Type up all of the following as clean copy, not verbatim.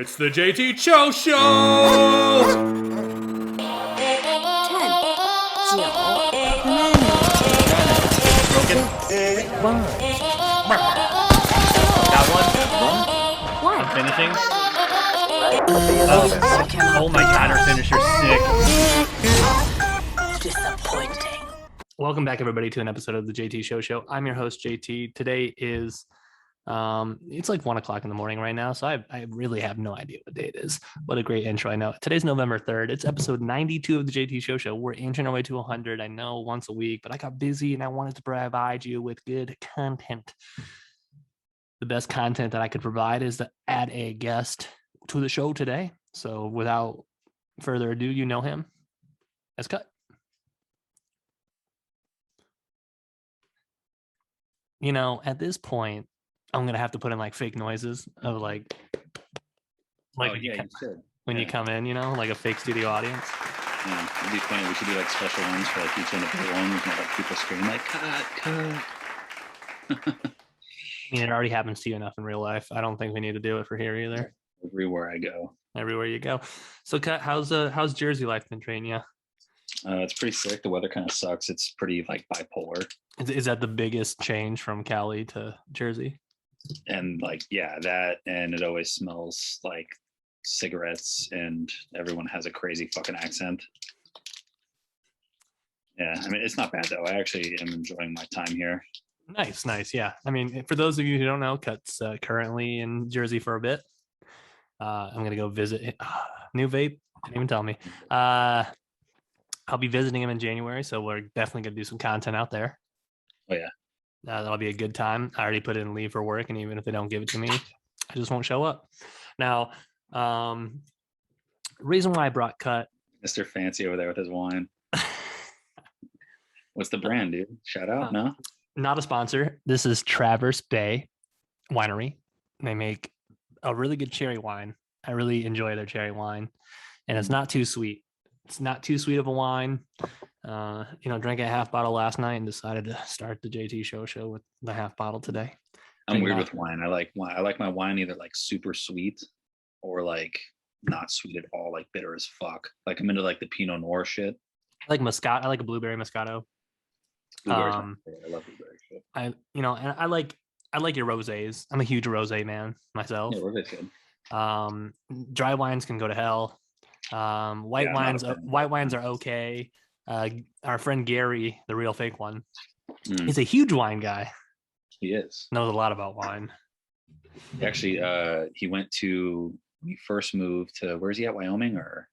It's the JT Cho Show! 10, 9, Broken. 1. Got one? I'm finishing. Oh my god, our finisher's sick. Disappointing. Welcome back, everybody, to an episode of the JT Show. I'm your host, JT. Today is it's like 1 o'clock in the morning right now, so I really have no idea what day it is. What a great intro. I know today's November 3rd. It's episode 92 of the JT Show. We're inching our way to 100. I know, once a week, but I got busy and I wanted to provide you with good content. The best content that I could provide is to add a guest to the show today. So without further ado, you know him as Cut. You know, at this point, I'm gonna have to put in like fake noises of like oh, yeah, you come in, you know, like a fake studio audience. Yeah, it'd be funny. We should do like special ones for like each individual one. We can have like people scream like cut. I mean, it already happens to you enough in real life. I don't think we need to do it for here either. Everywhere I go. Everywhere you go. So, Cut, how's Jersey life been treating you? It's pretty sick. The weather kind of sucks. It's pretty like bipolar. Is that the biggest change from Cali to Jersey? And like, yeah, that, and it always smells like cigarettes and everyone has a crazy fucking accent. Yeah, I mean, it's not bad though. I actually am enjoying my time here. Nice. Yeah. I mean, for those of you who don't know, Cut's currently in Jersey for a bit. I'm going to go visit new vape. Didn't even tell me. I'll be visiting him in January, so we're definitely going to do some content out there. Oh, yeah. That'll be a good time. I already put in leave for work, and even if they don't give it to me, I just won't show up. Now, reason why I brought Cut. Mr. Fancy over there with his wine. What's the brand, dude? Shout out, no? Not a sponsor. This is Traverse Bay Winery. They make a really good cherry wine. I really enjoy their cherry wine, and it's not too sweet. It's not too sweet of a wine. Drank a half bottle last night and decided to start the JT Show with the half bottle today. I'm weird with wine. I like my wine either like super sweet or like not sweet at all, like bitter as fuck. Like I'm into like the Pinot Noir shit. I like Moscato. I like a blueberry Moscato. I love blueberry shit. And I like your rosés. I'm a huge rosé man myself. Yeah, rosé's good. Dry wines can go to hell. White wines are okay. Our friend Gary, the real fake one, he's a huge wine guy. He is. Knows a lot about wine. Actually, he went to, when he first moved to, where's he at, Wyoming or?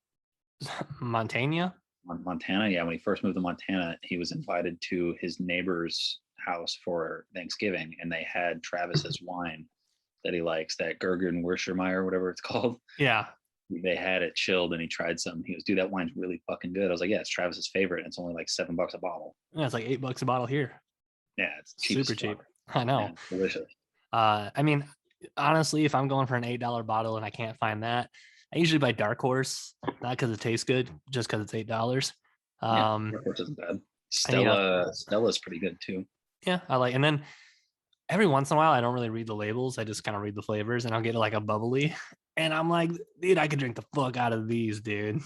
Montana? Montana, yeah. When he first moved to Montana, he was invited to his neighbor's house for Thanksgiving, and they had Travis's wine that he likes, that Gergen Worcestershire, whatever it's called. Yeah. They had it chilled and he tried some. He was, dude, that wine's really fucking good. I was like, yeah, it's Travis's favorite. And it's only like $7 a bottle. Yeah, it's like $8 a bottle here. Yeah, it's cheap, super cheap. I know. Yeah, delicious. I mean, honestly, if I'm going for an $8 bottle and I can't find that, I usually buy Dark Horse, not because it tastes good, just because it's $8. Dark Horse isn't bad. Stella's pretty good too. Yeah, I like. And then every once in a while, I don't really read the labels. I just kind of read the flavors, and I'll get like a bubbly. And I'm like, dude, I could drink the fuck out of these, dude.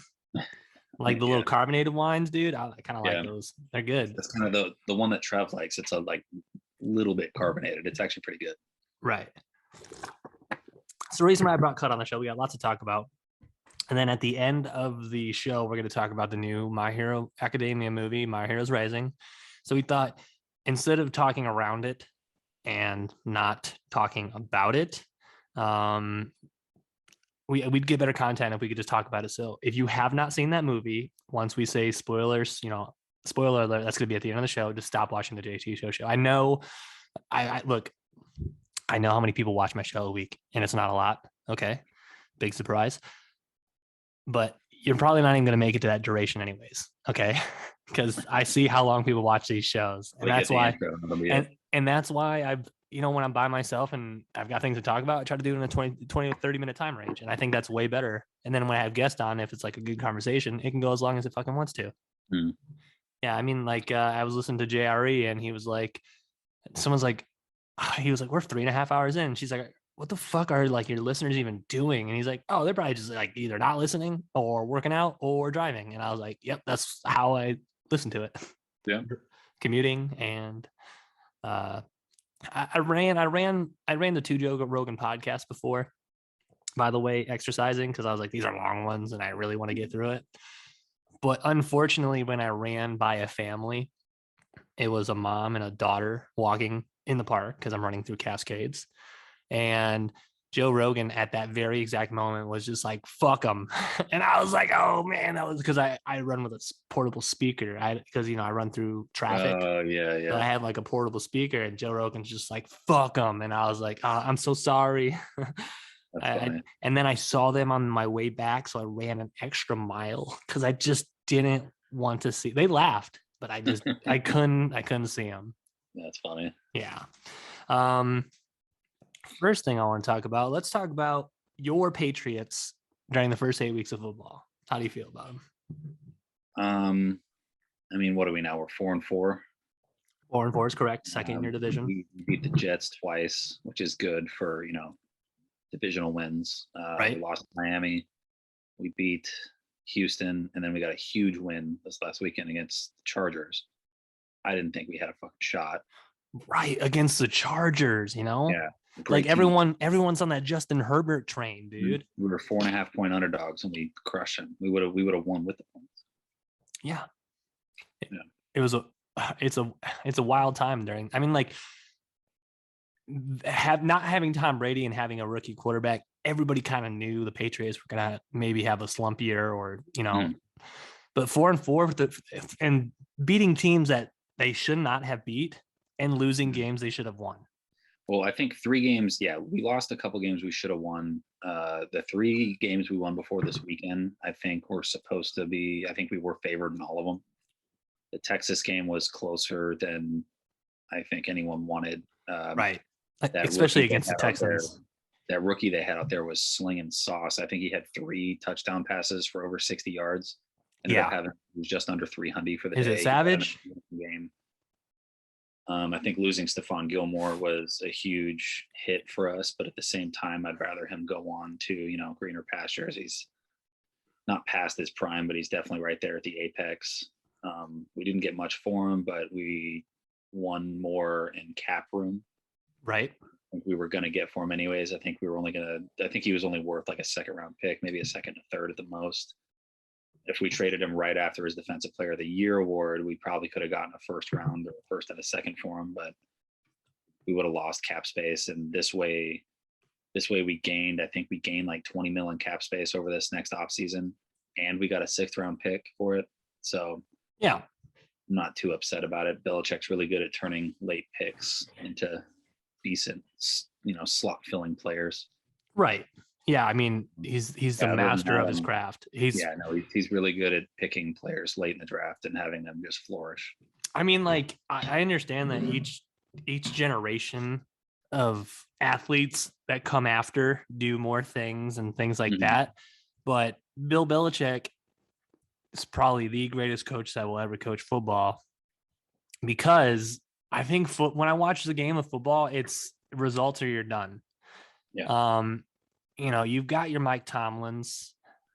Like the little carbonated wines, dude. I kind of like those. They're good. That's kind of the one that Trev likes. It's a like little bit carbonated. It's actually pretty good. Right. It's the reason why I brought Cut on the show. We got lots to talk about. And then at the end of the show, we're going to talk about the new My Hero Academia movie, My Hero's Rising. So we thought instead of talking around it and not talking about it, we'd get better content if we could just talk about it. So if you have not seen that movie, once we say spoilers, spoiler alert, that's going to be at the end of the show. Just stop watching the JT Show. I know, I know how many people watch my show a week, and it's not a lot. Okay, big surprise. But you're probably not even going to make it to that duration, anyways. Okay, because I see how long people watch these shows, and that's why. And that's why I've. When I'm by myself and I've got things to talk about, I try to do it in a 20 to 30 minute time range. And I think that's way better. And then when I have guests on, if it's like a good conversation, it can go as long as it fucking wants to. Yeah. I mean, like I was listening to JRE and he was like, we're 3.5 hours in. She's like, what the fuck are like your listeners even doing? And he's like, oh, they're probably just like either not listening or working out or driving. And I was like, yep, that's how I listen to it. Yeah. Commuting. And I ran the two Joe Rogan podcasts before, by the way, exercising, because I was like, these are long ones and I really want to get through it. But unfortunately, when I ran by a family, it was a mom and a daughter walking in the park because I'm running through Cascades. And Joe Rogan at that very exact moment was just like, fuck them. And I was like, oh man, that was because I run with a portable speaker. Because I run through traffic. Oh, yeah. So I have like a portable speaker, and Joe Rogan's just like, fuck them. And I was like, I'm so sorry. That's funny. And then I saw them on my way back. So I ran an extra mile because I just didn't want to see. They laughed, but I couldn't see them. That's funny. Yeah. First thing I want to talk about, let's talk about your Patriots during the first 8 weeks of football. How do you feel about them? I mean, what are we now? We're 4-4. 4-4 is correct. Second in your division. We beat the Jets twice, which is good for, divisional wins. Right. We lost to Miami. We beat Houston, and then we got a huge win this last weekend against the Chargers. I didn't think we had a fucking shot. Right, against the Chargers, Yeah. Like team. everyone's on that Justin Herbert train, dude. We were 4.5-point underdogs, and we crushed them. We would have won with the points. Yeah. Yeah. It's a wild time during. I mean, like, not having Tom Brady and having a rookie quarterback, everybody kind of knew the Patriots were gonna maybe have a slump year, or but 4-4 and beating teams that they should not have beat and losing games they should have won. Well, I think 3 games. Yeah, we lost a couple games we should have won. The 3 games we won before this weekend, I think were supposed to be. I think we were favored in all of them. The Texas game was closer than I think anyone wanted. Right, especially against the Texans. That rookie they had out there was slinging sauce. I think he had 3 touchdown passes for over 60 yards. He was just under 300 for the day. Is it Savage? Game. I think losing Stephon Gilmore was a huge hit for us, but at the same time, I'd rather him go on to, greener pastures. He's not past his prime, but he's definitely right there at the apex. We didn't get much for him, but we won more in cap room. Right. I think we were going to get for him anyways. I think he was only worth like a second round pick, maybe a second, a third at the most. If we traded him right after his Defensive Player of the Year award, we probably could have gotten a first round or a first and a second for him, but we would have lost cap space. And this way we gained like 20 million in cap space over this next offseason, and we got a 6th round pick for it. So yeah, I'm not too upset about it. Belichick's really good at turning late picks into decent, slot filling players. Right. Yeah, I mean, he's the master of his craft. He's really good at picking players late in the draft and having them just flourish. I mean, like, I understand that each generation of athletes that come after do more things and things like that. But Bill Belichick is probably the greatest coach that will ever coach football, because I think when I watch the game of football, it's results or you're done. Yeah. You've got your Mike Tomlins,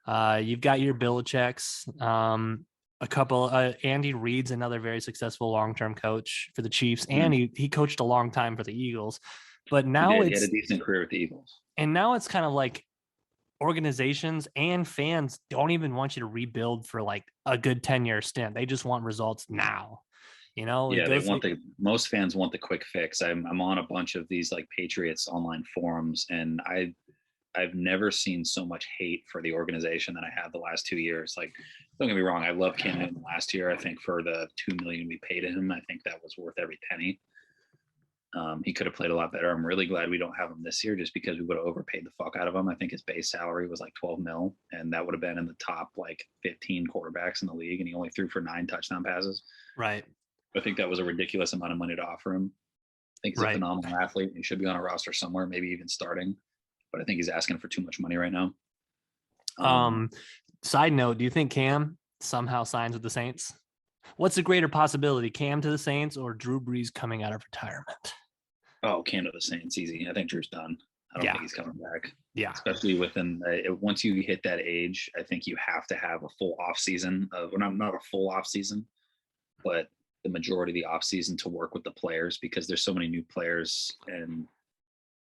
you've got your Belichick's, a couple. Andy Reid's another very successful long-term coach for the Chiefs, and he coached a long time for the Eagles. But now he had a decent career with the Eagles. And now it's kind of like organizations and fans don't even want you to rebuild for like a good 10-year stint. They just want results now. Most fans want the quick fix. I'm on a bunch of these like Patriots online forums, and I've never seen so much hate for the organization that I have the last 2 years. Like, don't get me wrong, I love Cam Newton last year. I think for the $2 million we paid him, I think that was worth every penny. He could have played a lot better. I'm really glad we don't have him this year, just because we would have overpaid the fuck out of him. I think his base salary was like 12 mil, and that would have been in the top like 15 quarterbacks in the league, and he only threw for 9 touchdown passes. Right. I think that was a ridiculous amount of money to offer him. I think he's a phenomenal athlete. He should be on a roster somewhere, maybe even starting. But I think he's asking for too much money right now. Side note, do you think Cam somehow signs with the Saints? What's a greater possibility, Cam to the Saints or Drew Brees coming out of retirement? Oh, Cam to the Saints, easy. I think Drew's done. I don't think he's coming back. Yeah. Especially within once you hit that age, I think you have to have a full off season of, well, not a full off season, but the majority of the off season to work with the players, because there's so many new players. And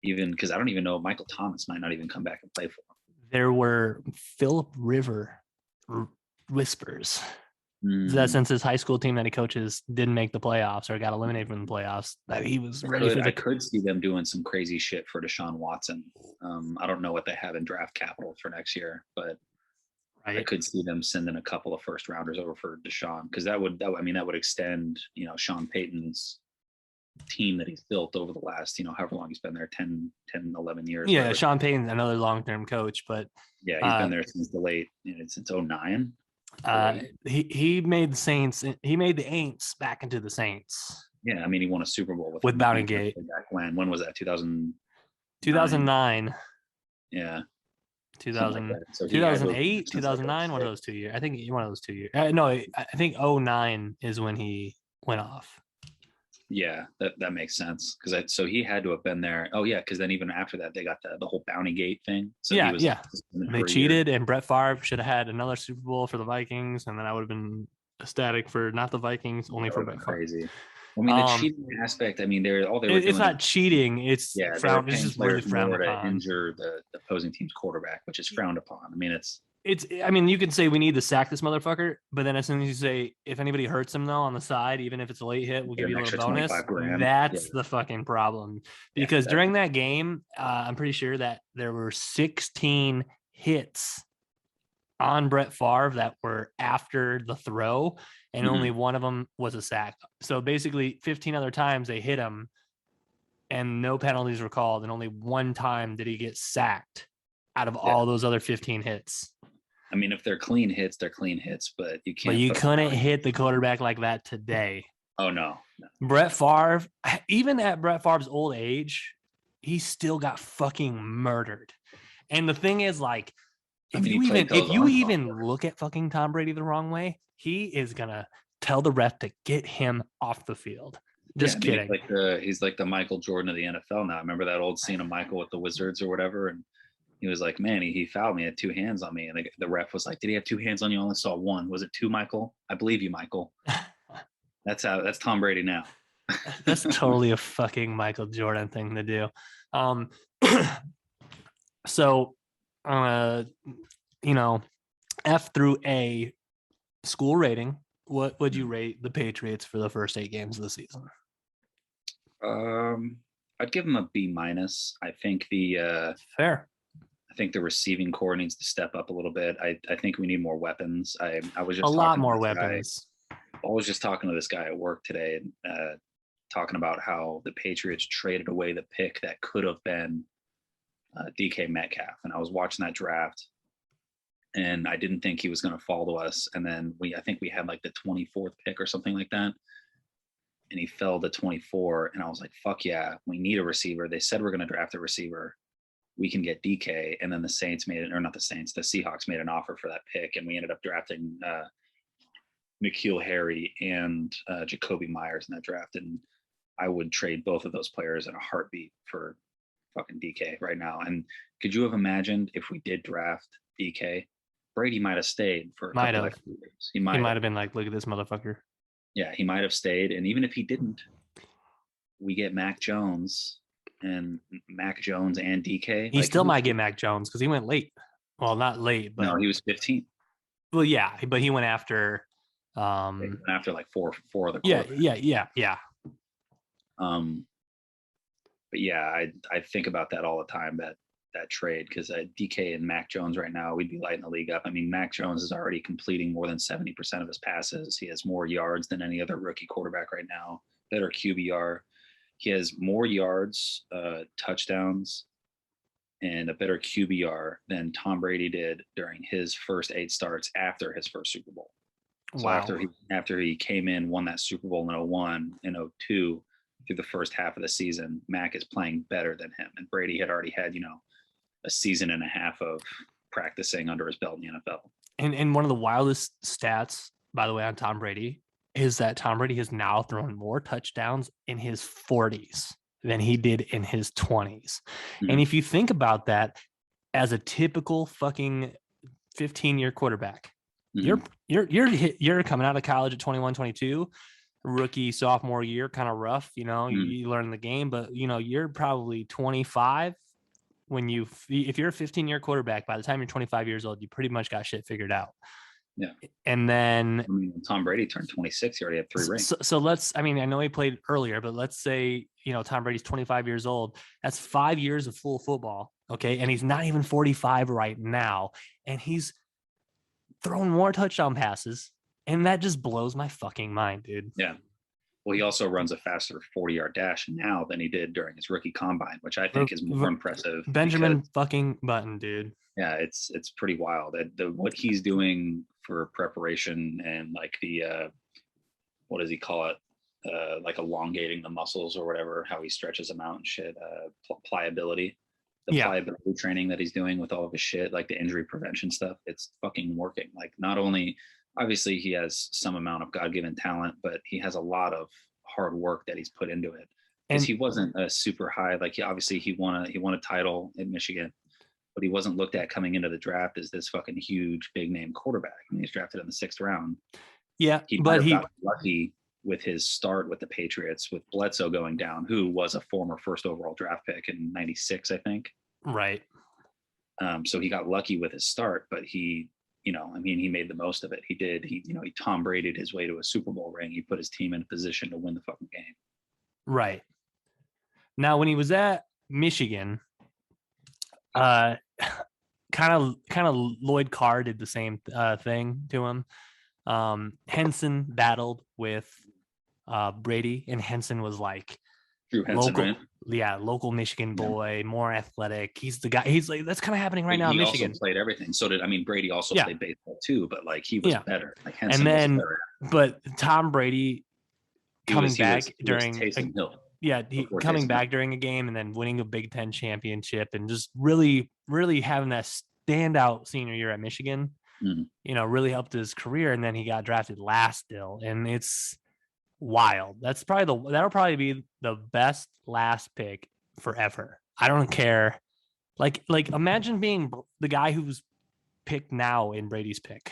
even because I don't even know, Michael Thomas might not even come back and play for him. There were Philip River whispers that since his high school team that he coaches didn't make the playoffs or got eliminated from the playoffs, that he was ready for I could see them doing some crazy shit for Deshaun Watson. I don't know what they have in draft capital for next year, but I could see them sending a couple of first rounders over for Deshaun, because that would extend, Sean Payton's team that he's built over the last, however long he's been there, 10, 11 years. Yeah, whatever. Sean Payton's another long-term coach, but yeah, he's been there since the late, since 09. He made the Saints. He made the Aints back into the Saints. Yeah, I mean, he won a Super Bowl with Bountygate. Back when was that? 2009. Yeah. 2000, like so 2008, 2009, one of those 2 years. I think one of those 2 years. No, I think 09 is when he went off. Yeah, that makes sense, because so he had to have been there. Oh yeah, because then even after that, they got the whole Bountygate thing. So yeah, he was they cheated, and Brett Favre should have had another Super Bowl for the Vikings, and then I would have been ecstatic for not the Vikings, only for Brett Favre. Crazy. I mean, the cheating aspect. I mean, it's not cheating. It's frowned. It's just really frowned upon. To injure the opposing team's quarterback, which is frowned upon. I mean, I mean, you can say we need to sack this motherfucker, but then as soon as you say, if anybody hurts him though on the side, even if it's a late hit, we'll give you a little bonus. That's the fucking problem. Because during that game, I'm pretty sure that there were 16 hits on Brett Favre that were after the throw, and only one of them was a sack. So basically 15 other times they hit him and no penalties were called, and only one time did he get sacked out of all those other 15 hits. I mean, if they're clean hits, they're clean hits, but you can't. But you couldn't hit the quarterback like that today. Oh, no. Brett Favre, even at Brett Favre's old age, he still got fucking murdered. And the thing is, like, if you even look at fucking Tom Brady the wrong way, he is going to tell the ref to get him off the field. Just kidding. He's like the Michael Jordan of the NFL now. Remember that old scene of Michael with the Wizards or whatever? And he was like, man, he fouled me, had two hands on me. And the ref was like, did he have two hands on you? I only saw one. Was it two, Michael? I believe you, Michael. That's Tom Brady now. That's totally a fucking Michael Jordan thing to do. So, F through A school rating, what would you rate the Patriots for the first 8 games of the season? I'd give them a B-. I think fair. I think the receiving core needs to step up a little bit. I think we need more weapons. I was just a lot more weapons. I was just talking to this guy at work today, talking about how the Patriots traded away the pick that could have been DK Metcalf. And I was watching that draft, and I didn't think he was going to fall to us. And then I think we had like the 24th pick or something like that. And he fell to 24. And I was like, fuck yeah, we need a receiver. They said we're going to draft a receiver. We can get DK. And then the Seahawks made an offer for that pick. And we ended up drafting N'Keal Harry and Jacoby Myers in that draft. And I would trade both of those players in a heartbeat for fucking DK right now. And could you have imagined if we did draft DK, Brady might have stayed for a couple extra years. He might have been like, look at this motherfucker. Yeah, he might have stayed. And even if he didn't, we get Mac Jones and DK. He still might get Mac Jones because he went late. Well, not late, but no, he was 15. Well, yeah, but he went after after like four of the yeah. But yeah, I think about that all the time, that trade, because DK and Mac Jones right now, we'd be lighting the league up. I mean, Mac Jones is already completing more than 70% of his passes. He has more yards than any other rookie quarterback right now, better QBR. He has more yards, touchdowns, and a better QBR than Tom Brady did during his first 8 starts after his first Super Bowl. So wow. after he came in, won that Super Bowl in 01 and 02, through the first half of the season, Mac is playing better than him. And Brady had already had, a season and a half of practicing under his belt in the NFL. And one of the wildest stats, by the way, on Tom Brady is that Tom Brady has now thrown more touchdowns in his 40s than he did in his 20s. Mhm. And if you think about that as a typical fucking 15-year quarterback, Mhm. you're coming out of college at 21, 22, rookie, sophomore year, kind of rough, Mhm. you learn the game, but you're probably 25 when if you're a 15-year quarterback, by the time you're 25 years old, you pretty much got shit figured out. Yeah. And then I mean, when Tom Brady turned 26, he already had 3 rings. so I know he played earlier, but let's say, Tom Brady's 25 years old. That's 5 years of full football. Okay. And he's not even 45 right now. And he's throwing more touchdown passes. And that just blows my fucking mind, dude. Yeah. Well, he also runs a faster 40-yard dash now than he did during his rookie combine, which I think is more impressive. Benjamin because, fucking Button, dude. yeah, it's pretty wild. What he's doing for preparation and like the what does he call it? Like elongating the muscles or whatever, how he stretches them out and shit. Pliability, the Yeah. pliability training that he's doing with all of his shit, like the injury prevention stuff. It's fucking working. Like, not only obviously he has some amount of God-given talent, but he has a lot of hard work that he's put into it. Because And he wasn't a super high, like he won a title in Michigan, but he wasn't looked at coming into the draft as this fucking huge big name quarterback. I mean, he's drafted in the 6th round. yeah, He might but have he gotten lucky with his start with the Patriots, with Bledsoe going down, who was a former first overall draft pick in '96, I think. right. So he got lucky with his start, but he made the most of it. He Tom Brady'd his way to a Super Bowl ring. He put his team in a position to win the fucking game. Right. Now, when he was at Michigan, kind of Lloyd Carr did the same thing to him. Henson battled with Brady, and Henson was like Drew Henson, local, right? Local Michigan boy, more athletic. He's the guy. He's like, that's kind of happening right now in He Michigan. also played everything. So Brady also played baseball too, but like he was better. Like and Henson then, was better. But Tom Brady coming back during Taysom Hill. Coming back during a game and then winning a Big Ten championship and just really, really having that standout senior year at Michigan, really helped his career. And then he got drafted last still. And it's wild. That'll probably be the best last pick forever. I don't care. Like imagine being the guy who's picked now in Brady's pick.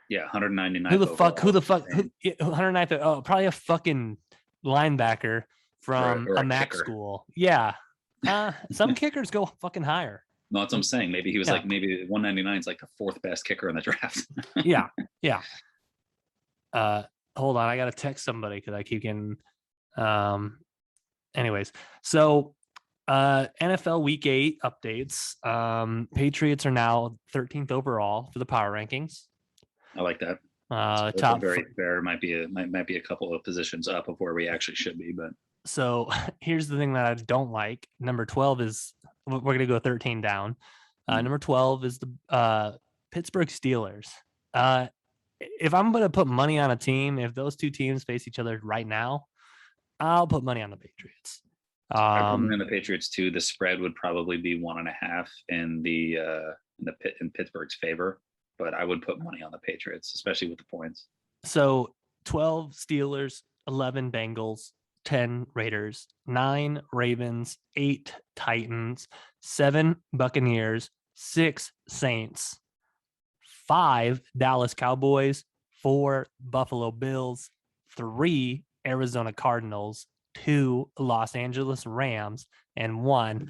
Yeah, 199. Who the fuck? 109th? Oh, probably a fucking linebacker from a MAC kicker. school. Yeah. Some kickers go fucking higher. No, that's what I'm saying. Maybe he was like, maybe 199 is like the 4th best kicker in the draft. Yeah. Hold on, I gotta text somebody because I keep getting. Anyways, so NFL Week 8 updates. Patriots are now 13th overall for the power rankings. I like that. Top very fair. Might be a couple of positions up of where we actually should be, but so here's the thing that I don't like. Number 12 is we're gonna go 13 down. Number 12 is the Pittsburgh Steelers. If I'm gonna put money on a team, if those two teams face each other right now, I'll put money on the Patriots. I put money on the Patriots too. The spread would probably be 1.5 in Pittsburgh's favor. But I would put money on the Patriots, especially with the points. So 12 Steelers, 11 Bengals, 10 Raiders, 9 Ravens, 8 Titans, 7 Buccaneers, 6 Saints, 5 Dallas Cowboys, 4 Buffalo Bills, 3 Arizona Cardinals, 2 Los Angeles Rams, and 1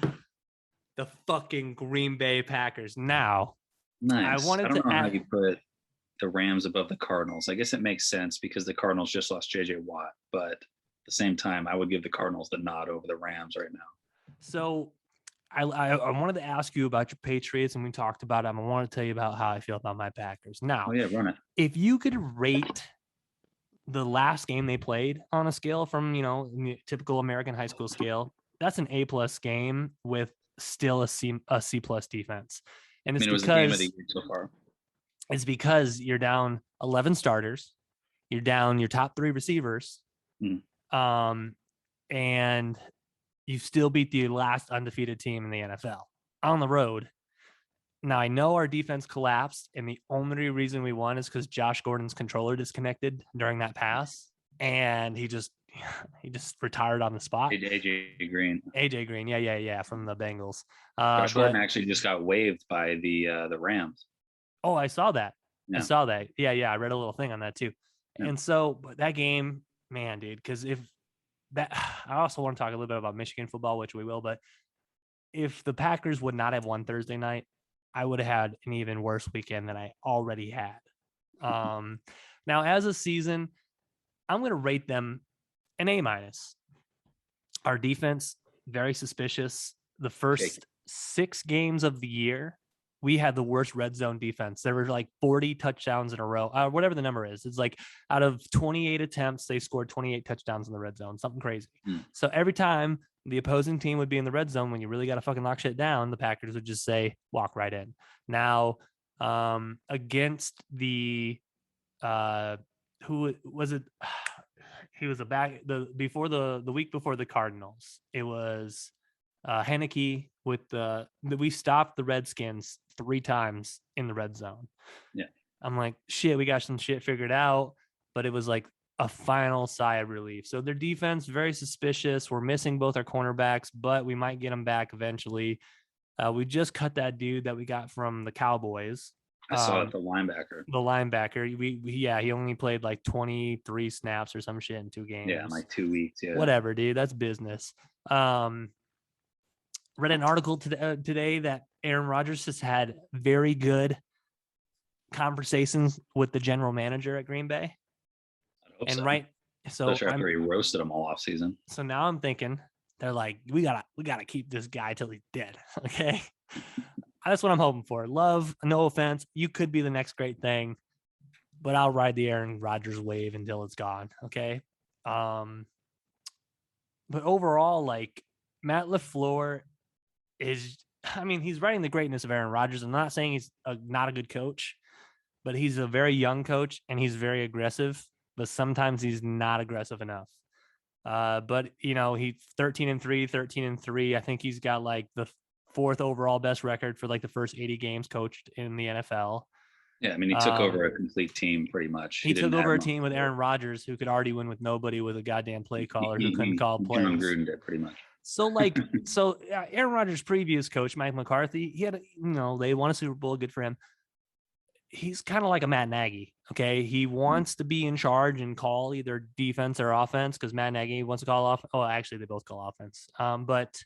the fucking Green Bay Packers. Now, nice. I don't know how you put the Rams above the Cardinals. I guess it makes sense because the Cardinals just lost JJ Watt, but at the same time, I would give the Cardinals the nod over the Rams right now. So I wanted to ask you about your Patriots, and we talked about them. I want to tell you about how I feel about my Packers. Now, run it. If you could rate the last game they played on a scale from, typical American high school scale, that's an A+ game with still a C+ defense. And it's it was the game of the year so far. It's because you're down 11 starters, you're down your top 3 receivers, and you still beat the last undefeated team in the NFL on the road. Now, I know our defense collapsed, and the only reason we won is because Josh Gordon's controller disconnected during that pass, and he he just retired on the spot. AJ Green. AJ Green, yeah, from the Bengals. Josh But Gordon actually just got waived by the Rams. oh, I saw that. Yeah. I saw that. Yeah, I read a little thing on that too. Yeah. And so, but that game, man, dude, because if that, I also want to talk a little bit about Michigan football, which we will. But if the Packers would not have won Thursday night, I would have had an even worse weekend than I already had. Now, as a season, I'm going to rate them an A-. Our defense, very suspicious. The first 6 games of the year, we had the worst red zone defense. There were like 40 touchdowns in a row, whatever the number is. It's like out of 28 attempts, they scored 28 touchdowns in the red zone, something crazy. So every time the opposing team would be in the red zone, when you really got to fucking lock shit down, the Packers would just say, walk right in. Now, against the, who was it? He was the week before the Cardinals. It was Heineke with we stopped the Redskins 3 times in the red zone. Yeah. I'm like, shit, we got some shit figured out, but it was like a final sigh of relief. So their defense, very suspicious. We're missing both our cornerbacks, but we might get them back eventually. We just cut that dude that we got from the Cowboys. I saw it, the linebacker. The linebacker. He only played like 23 snaps or some shit in 2 games. Yeah, in like 2 weeks. Yeah. Whatever, dude. That's business. Read an article today that Aaron Rodgers has had very good conversations with the general manager at Green Bay. And so. Right. So especially after he roasted him all off season. So now I'm thinking they're like, we gotta keep this guy till he's dead. Okay. That's what I'm hoping for. Love, no offense. You could be the next great thing, but I'll ride the Aaron Rodgers wave until it's gone. Okay. But overall, like Matt LaFleur he's writing the greatness of Aaron Rodgers. I'm not saying he's not a good coach, but he's a very young coach and he's very aggressive, but sometimes he's not aggressive enough. But he's 13-3. I think he's got like the 4th overall best record for like the first 80 games coached in the NFL. Yeah, he took over a complete team pretty much. He took over a team with Aaron Rodgers, who could already win with nobody, with a goddamn play caller who couldn't call plays. John Gruden did pretty much. So Aaron Rodgers' previous coach, Mike McCarthy, he had, they won a Super Bowl. Good for him. He's kind of like a Matt Nagy. Okay. He wants to be in charge and call either defense or offense, because Matt Nagy wants to call off. Oh, actually they both call offense. But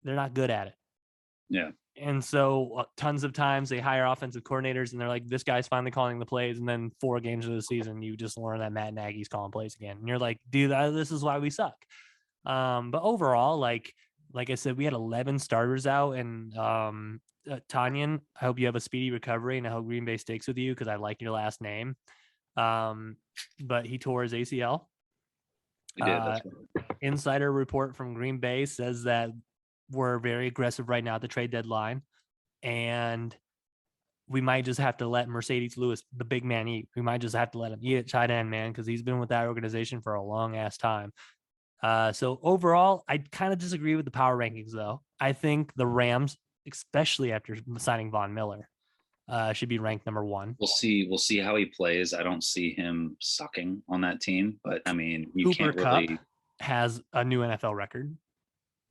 they're not good at it. Yeah. And so tons of times they hire offensive coordinators and they're like, this guy's finally calling the plays. And then 4 games of the season, you just learn that Matt Nagy's calling plays again. And you're like, dude, this is why we suck. But overall, like I said, we had 11 starters out, and Tanyan, I hope you have a speedy recovery, and I hope Green Bay sticks with you because I like your last name. But he tore his ACL. He did. That's right. Insider report from Green Bay says that we're very aggressive right now at the trade deadline, and we might just have to let Mercedes Lewis, the big man, eat. We might just have to let him eat at tight end, man, because he's been with that organization for a long ass time. So overall, I kind of disagree with the power rankings, though. I think the Rams, especially after signing Von Miller, should be ranked number 1. We'll see how he plays. I don't see him sucking on that team, but you Cooper can't really. Kupp has a new NFL record.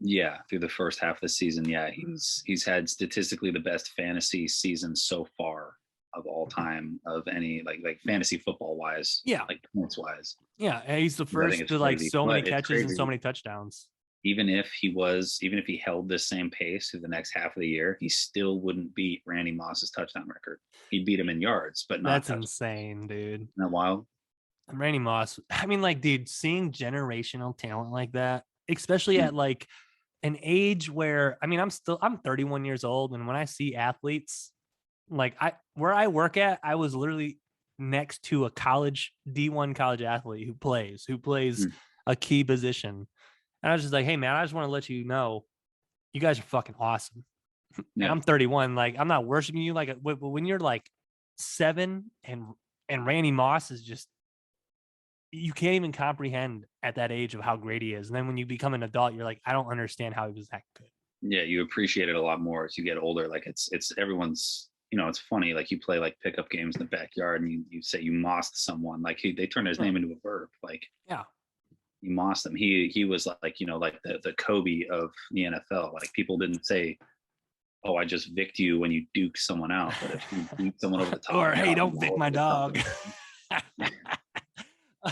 Yeah, through the first half of the season, yeah, he's had statistically the best fantasy season so far of all time of any like fantasy football wise. Yeah, like points wise. Yeah, he's the first to like so many catches and so many touchdowns. Even if he held this same pace through the next half of the year, he still wouldn't beat Randy Moss's touchdown record. He'd beat him in yards, but not. That's insane, dude. Isn't that wild? Randy Moss. Dude, seeing generational talent like that, especially at like an age where I'm 31 years old, and when I see athletes like where I work at, I was literally next to a D1 college athlete who plays a key position. And I was just like, hey man, I just want to let you know, you guys are fucking awesome. Yeah. And I'm 31. Like, I'm not worshiping you. Like when you're like 7 and Randy Moss is just, you can't even comprehend at that age of how great he is. And then when you become an adult, you're like, I don't understand how he was that good. Yeah. You appreciate it a lot more as you get older. Like it's everyone's, it's funny. Like you play like pickup games in the backyard and you say you mossed someone, like they turn his name into a verb. Like, yeah. You mossed him. He was like, like the Kobe of the NFL. Like people didn't say, "Oh, I just vicked you" when you duke someone out. But if you beat someone over the top, Or of hey, the don't vick my dog.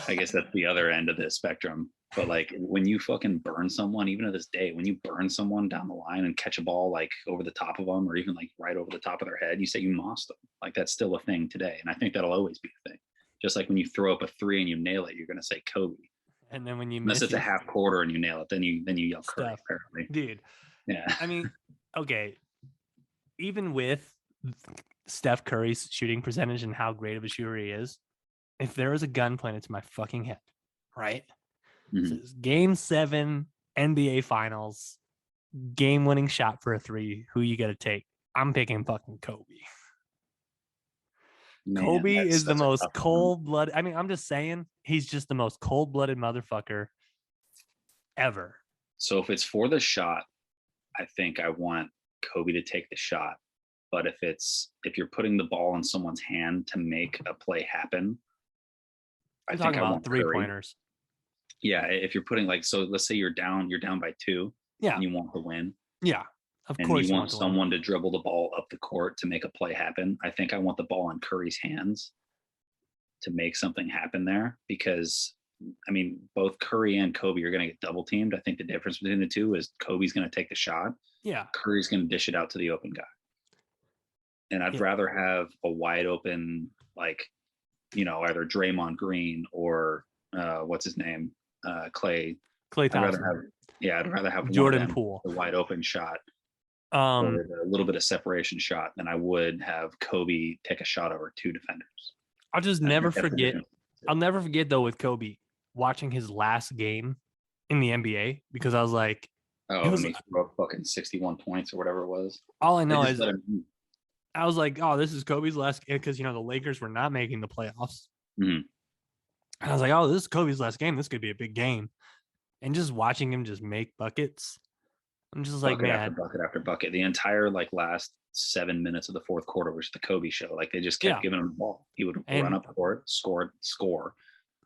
I guess that's the other end of the spectrum. But like when you fucking burn someone, even to this day, when you burn someone down the line and catch a ball like over the top of them, or even like right over the top of their head, you say you mossed them. Like that's still a thing today, and I think that'll always be a thing. Just like when you throw up a three and you nail it, you're gonna say Kobe. And then when you Unless miss, it's a half quarter and you nail it, then you yell Curry. stuff. Apparently, Dude. yeah. I mean, okay. Even with Steph Curry's shooting percentage and how great of a shooter he is, if there was a gun pointed to my fucking head, right? Mhm. This is Game 7 NBA Finals, game-winning shot for a three. Who you got to take? I'm picking fucking Kobe. Man, Kobe is the that's a most tough one. cold-blooded. I mean, I'm just saying, he's just the most cold-blooded motherfucker ever. So if it's for the shot, I think I want Kobe to take the shot. But if you're putting the ball in someone's hand to make a play happen, I'm I talking think I about want three Curry. pointers. Yeah, if you're putting like, so let's say you're down by 2, Yeah, and you want the win, yeah. Of and course, you want to win. someone to dribble the ball up the court to make a play happen. I think I want the ball in Curry's hands to make something happen there, because I mean, both Curry and Kobe are going to get double teamed. I think the difference between the two is Kobe's going to take the shot. Yeah, Curry's going to dish it out to the open guy. And I'd Yeah. rather have a wide open, like, either Draymond Green or what's his name? Clay. Klay Thompson, I'd rather have Jordan one of them, Poole. a wide open shot Um, or a little bit of separation shot than I would have Kobe take a shot over 2 defenders. I'll just I never think that's the forget. difference. I'll never forget though with Kobe watching his last game in the NBA, because I was like, Oh, it was and he threw up fucking 61 points or whatever it was. all I They know just is let him. I was like, oh, this is Kobe's last game, because the Lakers were not making the playoffs. Mhm. And I was like, oh, this is Kobe's last game. This could be a big game. And just watching him just make buckets, I'm just like, Bucket after man, bucket after bucket. The entire like last 7 minutes of the fourth quarter was the Kobe show. Like they just kept Yeah. giving him the ball. He would And- run up court, score,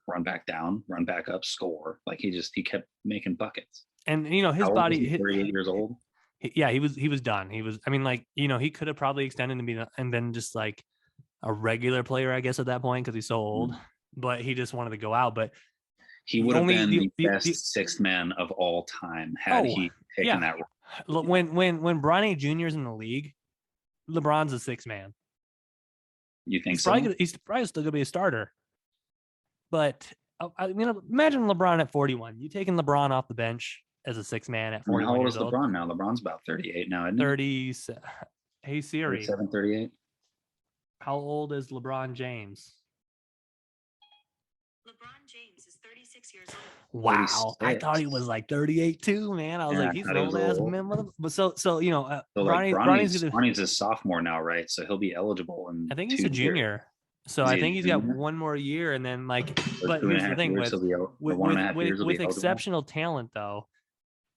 run back down, run back up, score. Like he kept making buckets. and his How old body, was he? 38 years old. yeah, he was done. He was, I mean, like, he could have probably extended and been just like a regular player, I guess, at that point, because he's so old. But he just wanted to go out. But He would have been the best sixth man of all time had he taken that role. When Bronny Jr. is in the league, LeBron's a sixth man. You think He's so? He's probably still gonna be a starter. But I mean, imagine LeBron at 41. You taking LeBron off the bench as a sixth man at 41 How old years is LeBron now? LeBron's about 38 now, isn't he? 30. Hey Siri, 37, 38. how old is LeBron James? LeBron James is 36 years old. Wow, I 36. thought he was like 38 too, man. I was Yeah, like, I he's thought an he was old ass old. man. But so So like Bronny's gonna. Bronny's a sophomore now, right? So he'll be eligible in I think he's 2 a junior. So Is I he a think he's got junior? one more year, and then like, Or but 2.5 here's the thing years, he'll be out, or 1.5 years he'll be with eligible. exceptional talent though,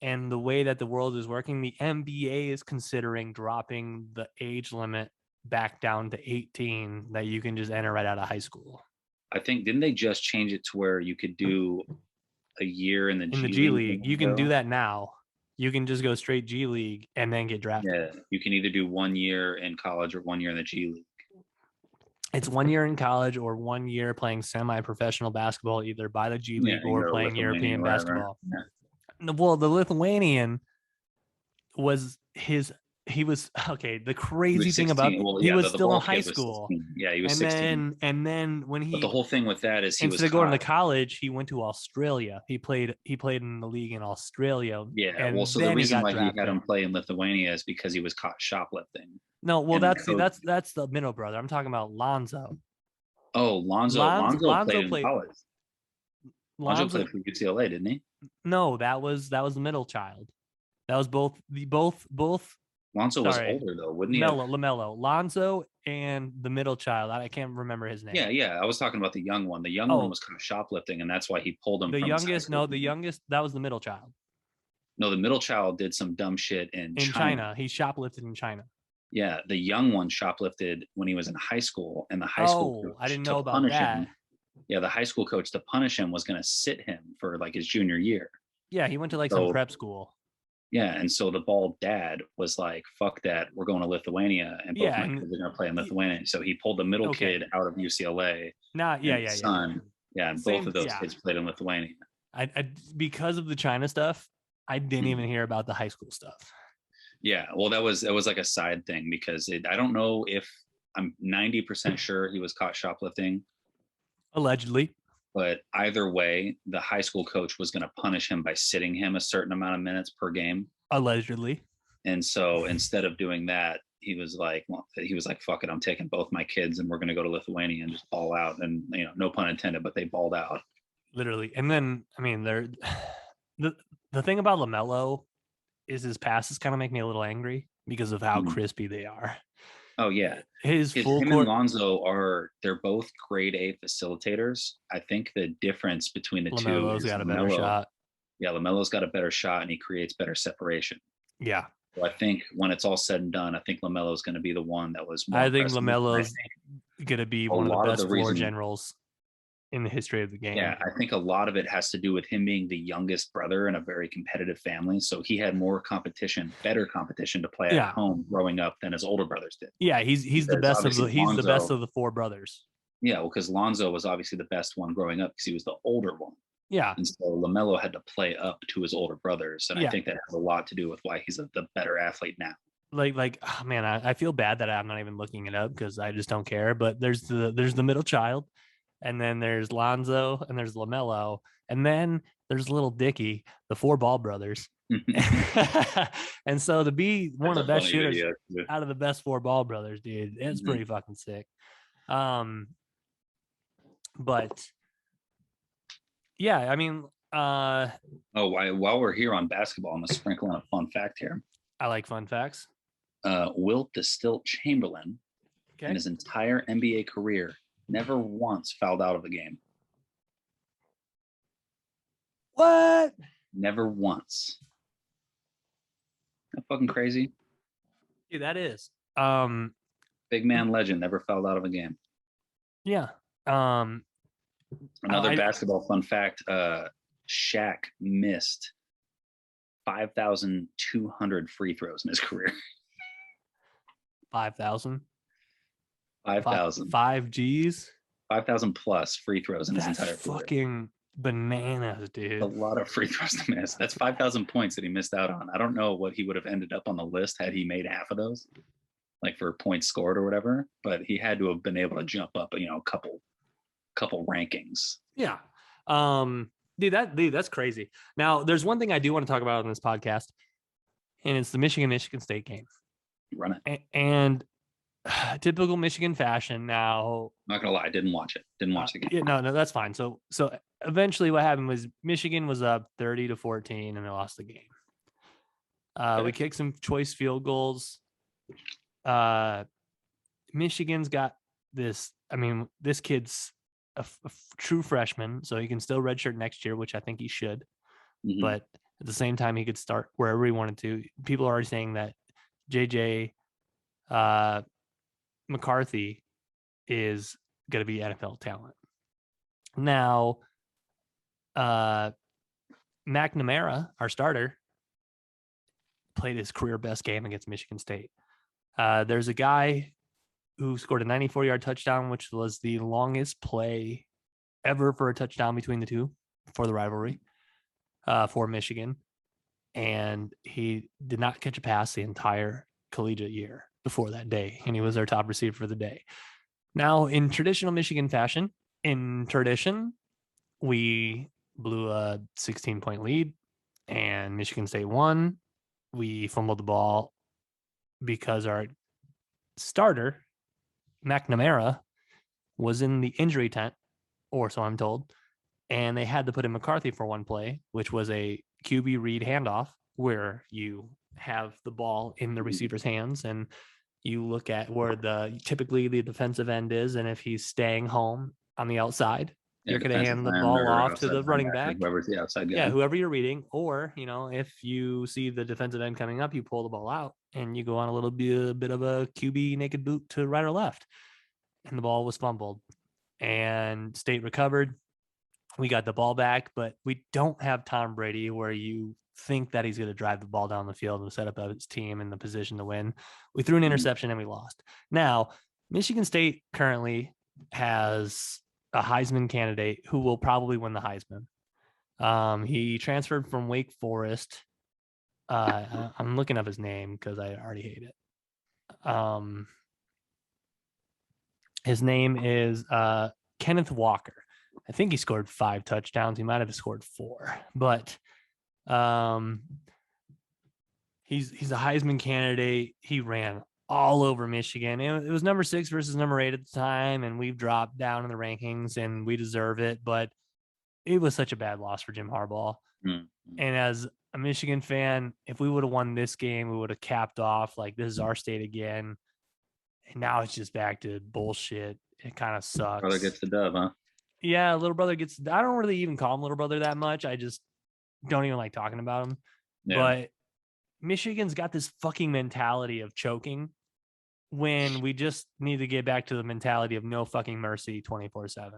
and the way that the world is working, the NBA is considering dropping the age limit back down to 18, that you can just enter right out of high school. I think didn't they just change it to where you could do a year in the G League. League? You can do that now. You can just go straight G League and then get drafted. Yeah, you can either do 1 year in college or 1 year in the G League. It's 1 year in college or 1 year playing semi-professionsional basketball, either by the G League or playing European basketball. Yeah. Well, the Lithuanian was he was okay. The crazy thing about he was still in high school. Yeah, he was 16. And then when But the whole thing with that is he was instead of going to caught. college, he went to Australia. He played in the league in Australia. Yeah, and well, so the then reason why drafted. he had him play in Lithuania is because he was caught shoplifting. No, well, and that's the middle brother. I'm talking about Lonzo. Oh, Lonzo played in college. Lonzo played for UCLA, didn't he? No, that was the middle child. That was both. Lonzo was older though, wouldn't he? LaMelo, Lonzo, and the middle child. I can't remember his name. Yeah. I was talking about the young one. The young one was kind of shoplifting, and that's why he pulled him. The youngest. That was the middle child. No, the middle child did some dumb shit in China. He shoplifted in China. Yeah, the young one shoplifted when he was in high school, and the high school. I didn't know about that. Yeah, the high school coach to punish him was going to sit him for like his junior year. Yeah, he went to like So- some prep school. Yeah, and so the bald dad was like, "Fuck that, we're going to Lithuania, and both Yeah, my and- kids are going to play in Lithuania." So he pulled the middle Okay. kid out of UCLA. Nah, yeah, and yeah, his yeah. son, yeah, and Same- both of those yeah. kids played in Lithuania. I because of the China stuff, I didn't Mhm. even hear about the high school stuff. Yeah, well, that was like a side thing because I don't know if I'm 90% sure he was caught shoplifting, Allegedly. but either way, the high school coach was going to punish him by sitting him a certain amount of minutes per game. Allegedly. And so instead of doing that, he was like, "Fuck it, I'm taking both my kids and we're going to go to Lithuania and just ball out." And no pun intended, but they balled out. Literally. And then I mean the thing about LaMelo is his passes kind of make me a little angry because of how Mhm. crispy they are. Oh yeah, His full him court and Lonzo they're both grade A facilitators. I think the difference between the two LaMelo's is got a better LaMelo. shot. Yeah, LaMelo's got a better shot and he creates better separation. Yeah. So I think when it's all said and done, I think LaMelo's going to be the one that was more I think impressive. And I LaMelo's think gonna be a one of the lot of best the floor reason- generals in the history of the game. Yeah, I think a lot of it has to do with him being the youngest brother in a very competitive family. So he had more competition, better competition to play Yeah. at home growing up than his older brothers did. Yeah, he's the Because best of the obviously he's the best Lonzo- of the four brothers. Yeah, well, because Lonzo was obviously the best one growing up because he was the older one. Yeah. And so LaMelo had to play up to his older brothers. And Yeah. I think that has a lot to do with why he's the better athlete now. Like oh, man, I feel bad that I'm not even looking it up because I just don't care. But there's the middle child, and then there's Lonzo, and there's LaMelo, and then there's little Dicky, the four ball brothers. And so to be one of the That's a best funny shooters video, too. out of the best four ball brothers, dude, it's Mhm. pretty fucking sick. But yeah, I mean, Oh, while we're here on basketball, I'm going to sprinkle in a fun fact here. I like fun facts. Wilt the Stilt Chamberlain, Okay. in his entire NBA career, never once fouled out of a game. What? Never once. Isn't that fucking crazy? Dude, that is. Big man legend, never fouled out of a game. Yeah. Another I- basketball fun fact, Shaq missed 5,200 free throws in his career. 5,000. 5,000. 5 Gs. 5,000 plus free throws in his That's entire career. fucking bananas, A dude. lot of free throws to miss. That's 5,000 points that he missed out on. I don't know what he would have ended up on the list had he made half of those, like for points scored or whatever. But he had to have been able to jump up, a couple rankings. Yeah. Dude, that's crazy. Now, there's one thing I do want to talk about on this podcast, and it's the Michigan State game. Run it. And typical Michigan fashion. Now, Not gonna lie, I didn't watch it. Didn't watch the game. yeah, no, that's fine. So eventually, what happened was Michigan was up 30-14, and they lost the game. We kicked some choice field goals. Michigan's got this. I mean, this kid's a true freshman, so he can still redshirt next year, which I think he should. Mhm. But at the same time, he could start wherever he wanted to. People are already saying that JJ McCarthy is going to be NFL talent. Now, McNamara, our starter, played his career best game against Michigan State. There's a guy who scored a 94-yard touchdown, which was the longest play ever for a touchdown between the two for the rivalry for Michigan. And he did not catch a pass the entire collegiate year before that day, and he was our top receiver for the day. Now, in traditional Michigan fashion, we blew a 16-point lead, and Michigan State won. We fumbled the ball because our starter, McNamara, was in the injury tent, or so I'm told, and they had to put in McCarthy for one play, which was a QB read handoff, where you have the ball in the receiver's hands and you look at where typically the defensive end is, and if he's staying home on the outside, you're going to hand the ball off to the running back. Whoever's the outside guy. Yeah, whoever you're reading, or if you see the defensive end coming up, you pull the ball out and you go on a little bit of a QB naked boot to right or left, and the ball was fumbled. and State recovered. We got the ball back, but we don't have Tom Brady where you think that he's going to drive the ball down the field and set up his team in the position to win. We threw an interception and we lost. Now, Michigan State currently has a Heisman candidate who will probably win the Heisman. He transferred from Wake Forest. I'm looking up his name because I already hate it. His name is Kenneth Walker. I think he scored 5 touchdowns. He might have scored 4, but he's a Heisman candidate. He ran all over Michigan. It was number 6 versus number 8 at the time, and we've dropped down in the rankings, and we deserve it. But it was such a bad loss for Jim Harbaugh. Mm-hmm. And as a Michigan fan, if we would have won this game, we would have capped off like this is our state again. And now it's just back to bullshit. It kind of sucks. Brother gets the dub, huh? Yeah, little brother gets. I don't really even call him little brother that much. I just don't even like talking about him. Yeah. But Michigan's got this fucking mentality of choking when we just need to get back to the mentality of no fucking mercy 24/7.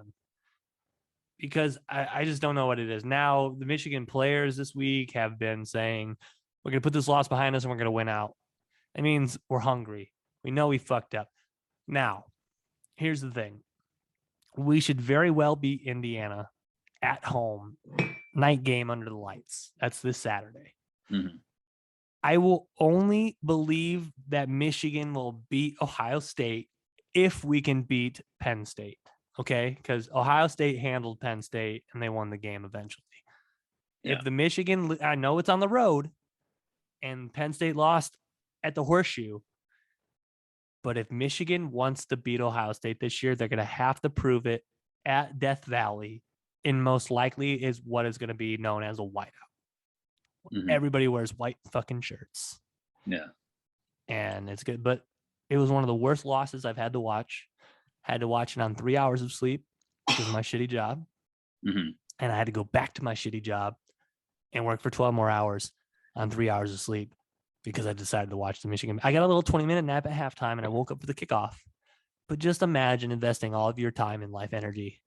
Because I just don't know what it is. Now, the Michigan players this week have been saying, we're going to put this loss behind us and we're going to win out. It means we're hungry. We know we fucked up. Now, here's the thing. We should very well beat Indiana at home, night game under the lights. That's this Saturday. Mm-hmm. I will only believe that Michigan will beat Ohio State if we can beat Penn State. Okay, because Ohio State handled Penn State and they won the game eventually. Yeah. If the Michigan, I know it's on the road and Penn State lost at the Horseshoe, but if Michigan wants to beat Ohio State this year, they're going to have to prove it at Death Valley, and most likely is what is going to be known as a whiteout. Mm-hmm. Everybody wears white fucking shirts. Yeah. And it's good, but it was one of the worst losses I've had to watch. Had to watch it on 3 hours of sleep because of my shitty job. Mm-hmm. And I had to go back to my shitty job and work for 12 more hours on 3 hours of sleep because I decided to watch the Michigan. I got a little 20-minute nap at halftime and I woke up for the kickoff. But just imagine investing all of your time and life energy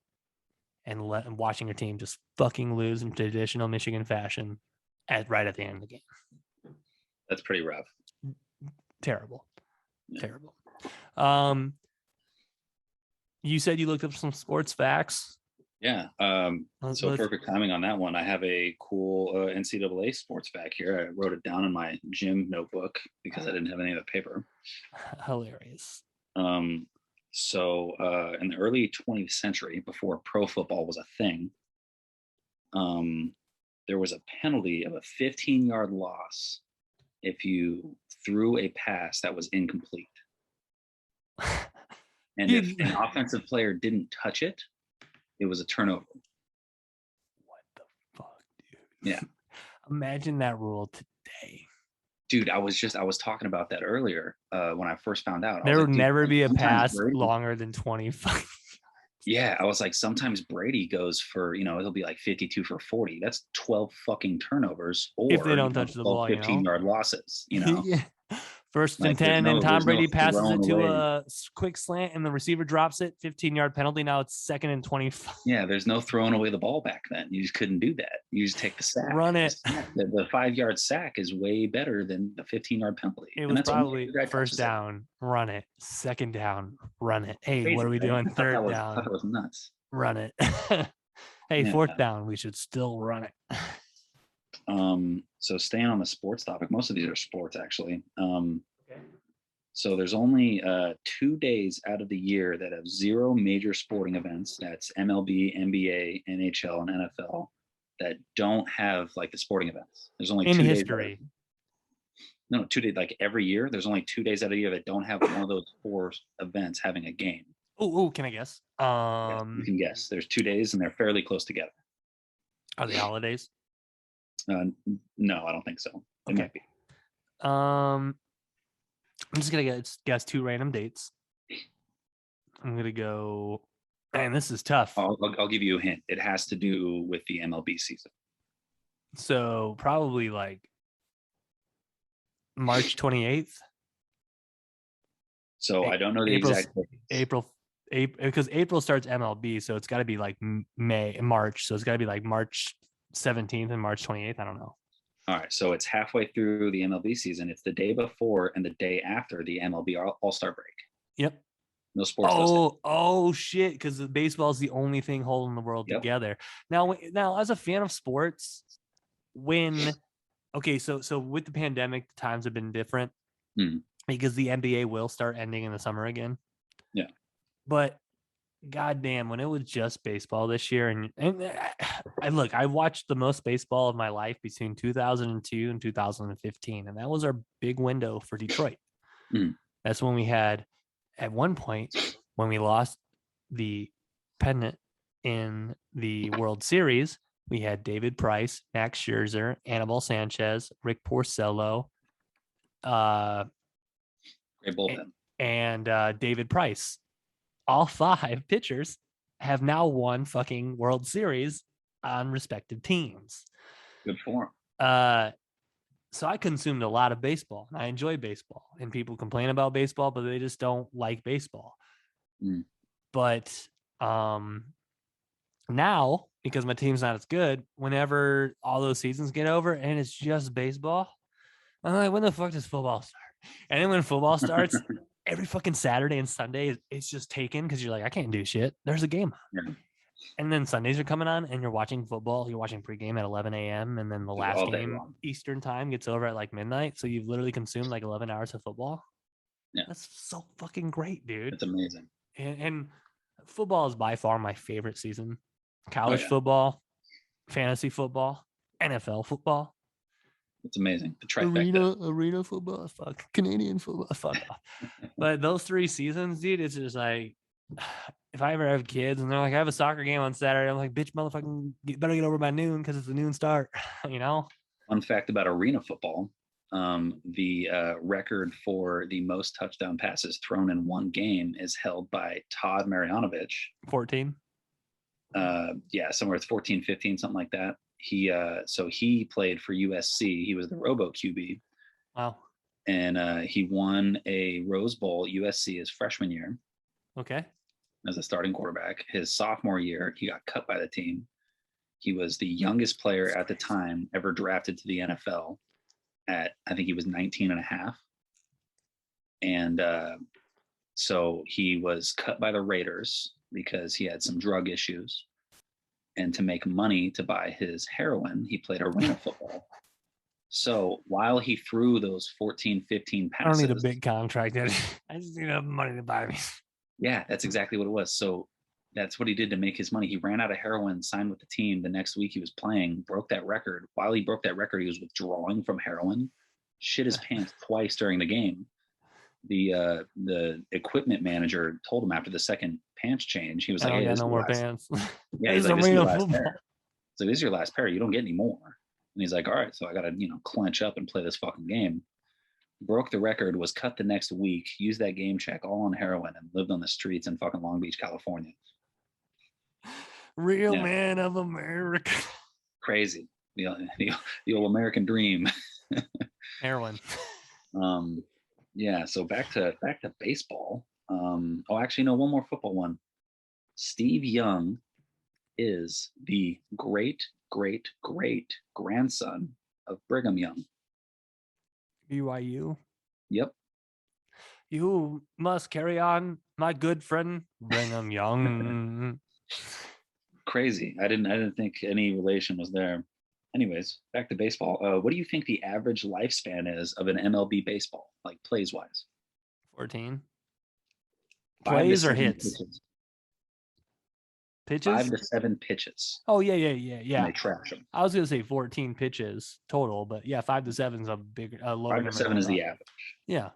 and watching your team just fucking lose in traditional Michigan fashion right at the end of the game. That's pretty rough. Terrible. Yeah. Terrible. You said you looked up some sports facts. Yeah. So perfect timing on that one. I have a cool NCAA sports fact here. I wrote it down in my gym notebook because I didn't have any of the paper. Hilarious. So in the early 20th century, before pro football was a thing, there was a penalty of a 15-yard loss if you threw a pass that was incomplete. And if an offensive player didn't touch it, it was a turnover. What the fuck, dude? Yeah. Imagine that rule today. Dude, I was talking about that earlier when I first found out. There would never be a pass longer than 25. Yeah, I was like, sometimes Brady goes for, it'll be like 52 for 40. That's 12 fucking turnovers, or if they don't touch the ball, 15-yard losses, Yeah. First and Like, 10, and Tom Brady passes it to away. a quick slant, and the receiver drops it. 15-yard penalty. Now it's 2nd and 25. Yeah, there's no throwing away the ball back then. You just couldn't do that. You just take the sack. Run it. The 5-yard sack is way better than the 15-yard penalty. It was probably first down, run it. 2nd down, run it. Hey, Crazy, what are we doing? 3rd I down, thought it was nuts. run it. Hey, 4th down, we should still run it. So staying on the sports topic, most of these are sports actually. Okay. So there's only 2 days out of the year that have 0 major sporting events. That's MLB, NBA, NHL, and NFL that don't have like the sporting events. There's only in 2 history. days. No, 2 days, like every year. There's only 2 days out of the year that don't have one of those 4 events having a game. Oh, can I guess? Yes, you can guess. There's 2 days and they're fairly close together. Are they holidays? No, I don't think so. It Okay. might be. I'm just gonna guess 2 random dates. I'm gonna go, and this is tough. I'll give you a hint. It has to do with the MLB season. So probably like March 28th. So I don't know the exact dates. because April starts MLB, so it's got to be like March. So it's got to be like March 17th and March 28th. I don't know. All right, so it's halfway through the MLB season. It's the day before and the day after the MLB All-Star break. Yep. No sports. Those days. Oh shit! Because baseball is the only thing holding the world Yep. together. Now, as a fan of sports, so with the pandemic, the times have been different because the NBA will start ending in the summer again. Yeah. But goddamn, when it was just baseball this year, and I watched the most baseball of my life between 2002 and 2015, and that was our big window for Detroit. That's when we had, at one point, when we lost the pennant in the World Series, we had David Price, Max Scherzer, Anibal Sanchez, Rick Porcello, Great bullpen, and David Price. All 5 pitchers have now won fucking World Series on respective teams. Good for them. So I consumed a lot of baseball, and I enjoy baseball, and people complain about baseball, but they just don't like baseball. But now, because my team's not as good, whenever all those seasons get over and it's just baseball, I'm like, when the fuck does football start? And then when football starts, every fucking Saturday and Sunday, it's just taken because you're like, I can't do shit. There's a game. Yeah. And then Sundays are coming on and you're watching football. You're watching pregame at 11 a.m. And then the last game Eastern time gets over at like midnight. So you've literally consumed like 11 hours of football. Yeah. That's so fucking great, dude. It's amazing. And football is by far my favorite season. College football, fantasy football, NFL football. It's amazing. The trifecta. Arena football, fuck. Canadian football, fuck off. But those 3 seasons, dude, it's just like, if I ever have kids and they're like, I have a soccer game on Saturday, I'm like, bitch, motherfucking, better get over by noon because it's a noon start, you know? Fun fact about arena football, the record for the most touchdown passes thrown in one game is held by Todd Marjanovic. 14? Somewhere it's 14, 15, something like that. He played for USC. He was the Robo QB. Wow. And he won a Rose Bowl USC his freshman year. Okay. As a starting quarterback. His sophomore year, he got cut by the team. He was the youngest player at the time ever drafted to the NFL at, I think he was 19 and a half. And so he was cut by the Raiders because he had some drug issues. And to make money to buy his heroin, he played arena football. So while he threw those 14, 15 passes. I don't need a big contract. I just need enough money to buy me. Yeah, that's exactly what it was. So that's what he did to make his money. He ran out of heroin, signed with the team. The next week he was playing, broke that record. While he broke that record, he was withdrawing from heroin, shit his pants twice during the game. The equipment manager told him after the second pants change, he was like, "Hey, this no more pants." Yeah, he's like, this is your last pair. So this is your last pair. You don't get any more. And he's like, all right, so I got to, clench up and play this fucking game. Broke the record, was cut the next week, used that game check all on heroin, and lived on the streets in fucking Long Beach, California. Real man of America. Crazy. The old American dream. Heroin. Yeah, so back to baseball. Actually, no, one more football one. Steve Young is the great grandson of Brigham Young. BYU. Yep. You must carry on, my good friend Brigham Young. Crazy. I didn't think any relation was there. Anyways, back to baseball. What do you think the average lifespan is of an MLB baseball, like plays wise? 14. 5 Plays to or 7 hits? Pitches? 5 to 7 pitches. Oh, yeah. And they trash them. I was going to say 14 pitches total, but yeah, 5 to 7 is a big, lower 5 to 7 is the average. Yeah.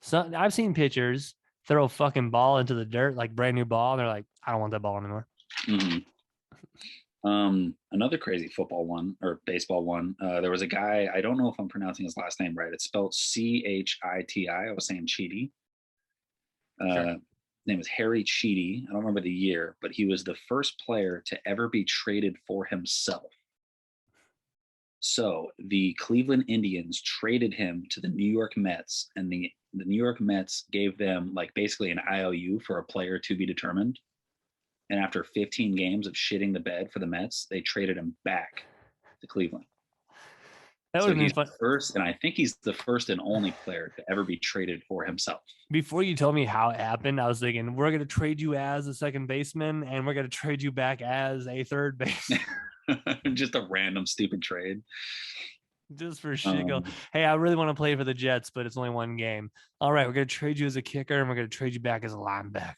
So I've seen pitchers throw a fucking ball into the dirt, like brand new ball, and they're like, I don't want that ball anymore. Mm-hmm. Another crazy football one or baseball one. There was a guy, I don't know if I'm pronouncing his last name right. It's spelled Chiti. I was saying Chiti. Sure. His name was Harry Chiti. I don't remember the year, but he was the first player to ever be traded for himself. So the Cleveland Indians traded him to the New York Mets, and the the New York Mets gave them like basically an IOU for a player to be determined. And after 15 games of shitting the bed for the Mets, they traded him back to Cleveland. That would So have been he's fun. the first, and I think he's the first and only player to ever be traded for himself. Before you told me how it happened, I was thinking we're going to trade you as a second baseman and we're going to trade you back as a third baseman. Just a random stupid trade. Just for shit. Hey, I really want to play for the Jets, but it's only one game. All right, we're going to trade you as a kicker and we're going to trade you back as a linebacker.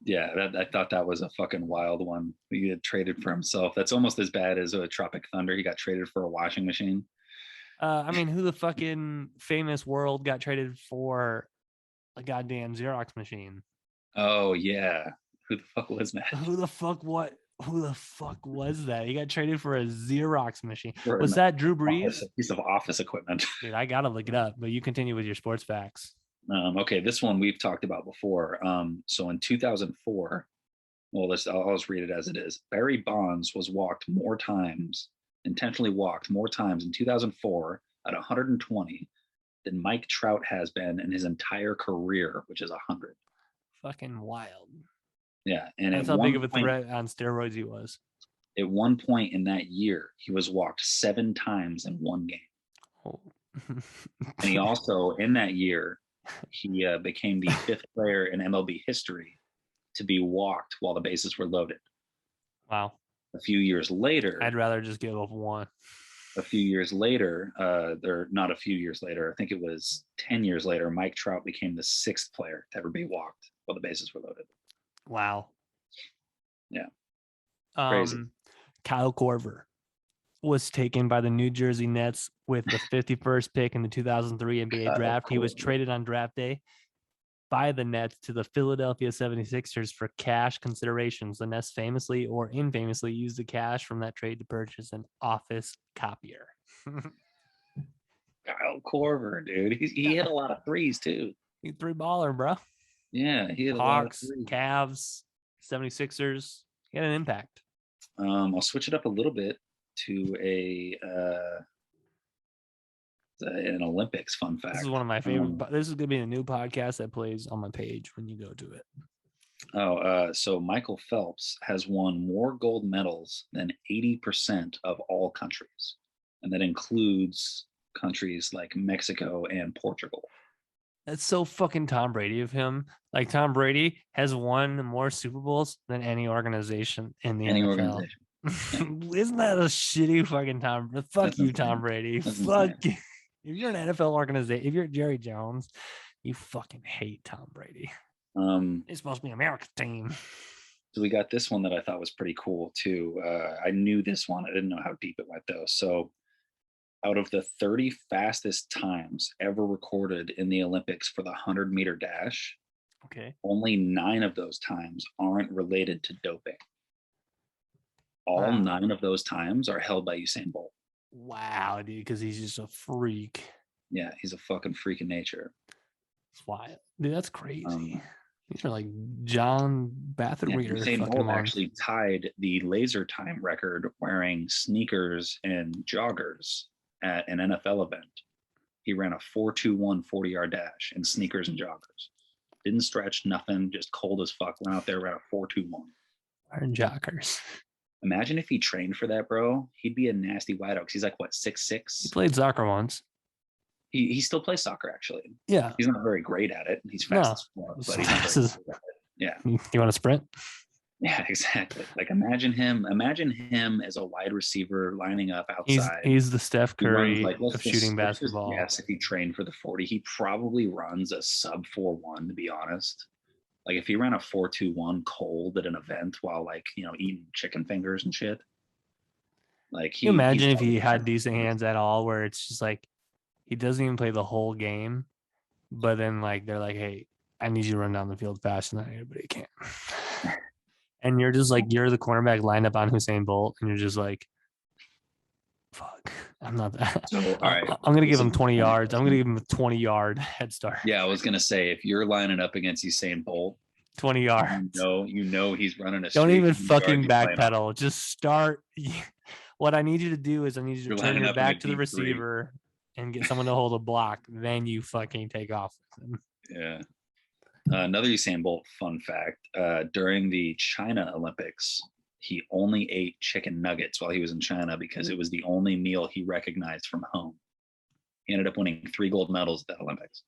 Yeah, I thought that was a fucking wild one. He had traded for himself. That's almost as bad as a Tropic Thunder. He got traded for a washing machine. I mean, who the fucking famous world got traded for a goddamn Xerox machine? Oh yeah, who the fuck was that? Who the fuck was that? He got traded for a Xerox machine. For Was that Drew Brees? A piece of office equipment. Dude, I gotta look it up, but you continue with your sports facts. Okay, this one we've talked about before. So in 2004, well, I'll just read it as it is. Barry Bonds was intentionally walked more times in 2004 at 120 than Mike Trout has been in his entire career, which is 100. Fucking wild. Yeah, and that's how big of a threat on steroids he was. At one point in that year, he was walked 7 times in one game. Oh. And he also, in that year, he became the 5th player in MLB history to be walked while the bases were loaded. Wow. A few years later, I'd rather just give up one. A few years later, not a few years later, I think it was 10 years later, Mike Trout became the 6th player to ever be walked while the bases were loaded. Wow. Yeah. Crazy. Kyle Korver was taken by the New Jersey Nets with the 51st pick in the 2003 NBA draft. He was traded on draft day by the Nets to the Philadelphia 76ers for cash considerations. The Nets famously or infamously used the cash from that trade to purchase an office copier. Kyle Korver, dude. He hit a lot of threes, too. He's a 3-baller, bro. Yeah, he hit Hawks, a lot of threes. Cavs, 76ers. He had an impact. I'll switch it up a little bit to an Olympics fun fact. This is one of my favorite. This is going to be a new podcast that plays on my page when you go to it. So Michael Phelps has won more gold medals than 80% of all countries. And that includes countries like Mexico and Portugal. That's so fucking Tom Brady of him. Like, Tom Brady has won more Super Bowls than any organization in the NFL. Organization. Isn't that a shitty fucking Tom? Fuck you, Tom Brady. Fuck you. If you're an NFL organization, if you're Jerry Jones, you fucking hate Tom Brady. It's supposed to be America's team. So we got this one that I thought was pretty cool too. I knew this one. I didn't know how deep it went though. So out of the 30 fastest times ever recorded in the Olympics for the 100-meter dash, okay, only 9 of those times aren't related to doping. All 9 of those times are held by Usain Bolt. Wow, dude, because he's just a freak. Yeah, he's a fucking freak in nature. That's wild. Dude, that's crazy. These are like John Bathory. Usain Bolt actually tied the laser time record wearing sneakers and joggers at an NFL event. He ran a 4.21 40-yard dash in sneakers and joggers. Didn't stretch, nothing, just cold as fuck. Went out there, ran a 4.21. Wearing joggers. Imagine if he trained for that, bro. He'd be a nasty wideout because he's like, what, 6'6"? He played soccer once. He still plays soccer, actually. Yeah. He's not very great at it. He's fast as fuck, but he's not very good at it. Yeah. You want to sprint? Yeah, exactly. Like, imagine him as a wide receiver lining up outside. He's the Steph Curry of shooting basketball. basketball. Yes, if he trained for the 40, he probably runs a sub 4.1, to be honest. Like, if he ran a 4.21 cold at an event while, like, eating chicken fingers and shit. Like, can you imagine if he had decent hands at all, where it's just like he doesn't even play the whole game, but then like they're like, hey, I need you to run down the field faster than anybody can. And you're just like, you're the cornerback lined up on Usain Bolt, and you're just like, fuck, I'm not that. So, all right. I'm going to give him 20 yards. I'm going to give him a 20-yard head start. Yeah, I was going to say, if you're lining up against Usain Bolt, 20 yards. You know he's running a Don't even fucking backpedal. Just start. What I need you to do is I need you to turn your back to the receiver and get someone to hold a block, then you fucking take off with him. Yeah. Another Usain Bolt fun fact: during the China Olympics, he only ate chicken nuggets while he was in China because it was the only meal he recognized from home. He ended up winning 3 gold medals at the Olympics.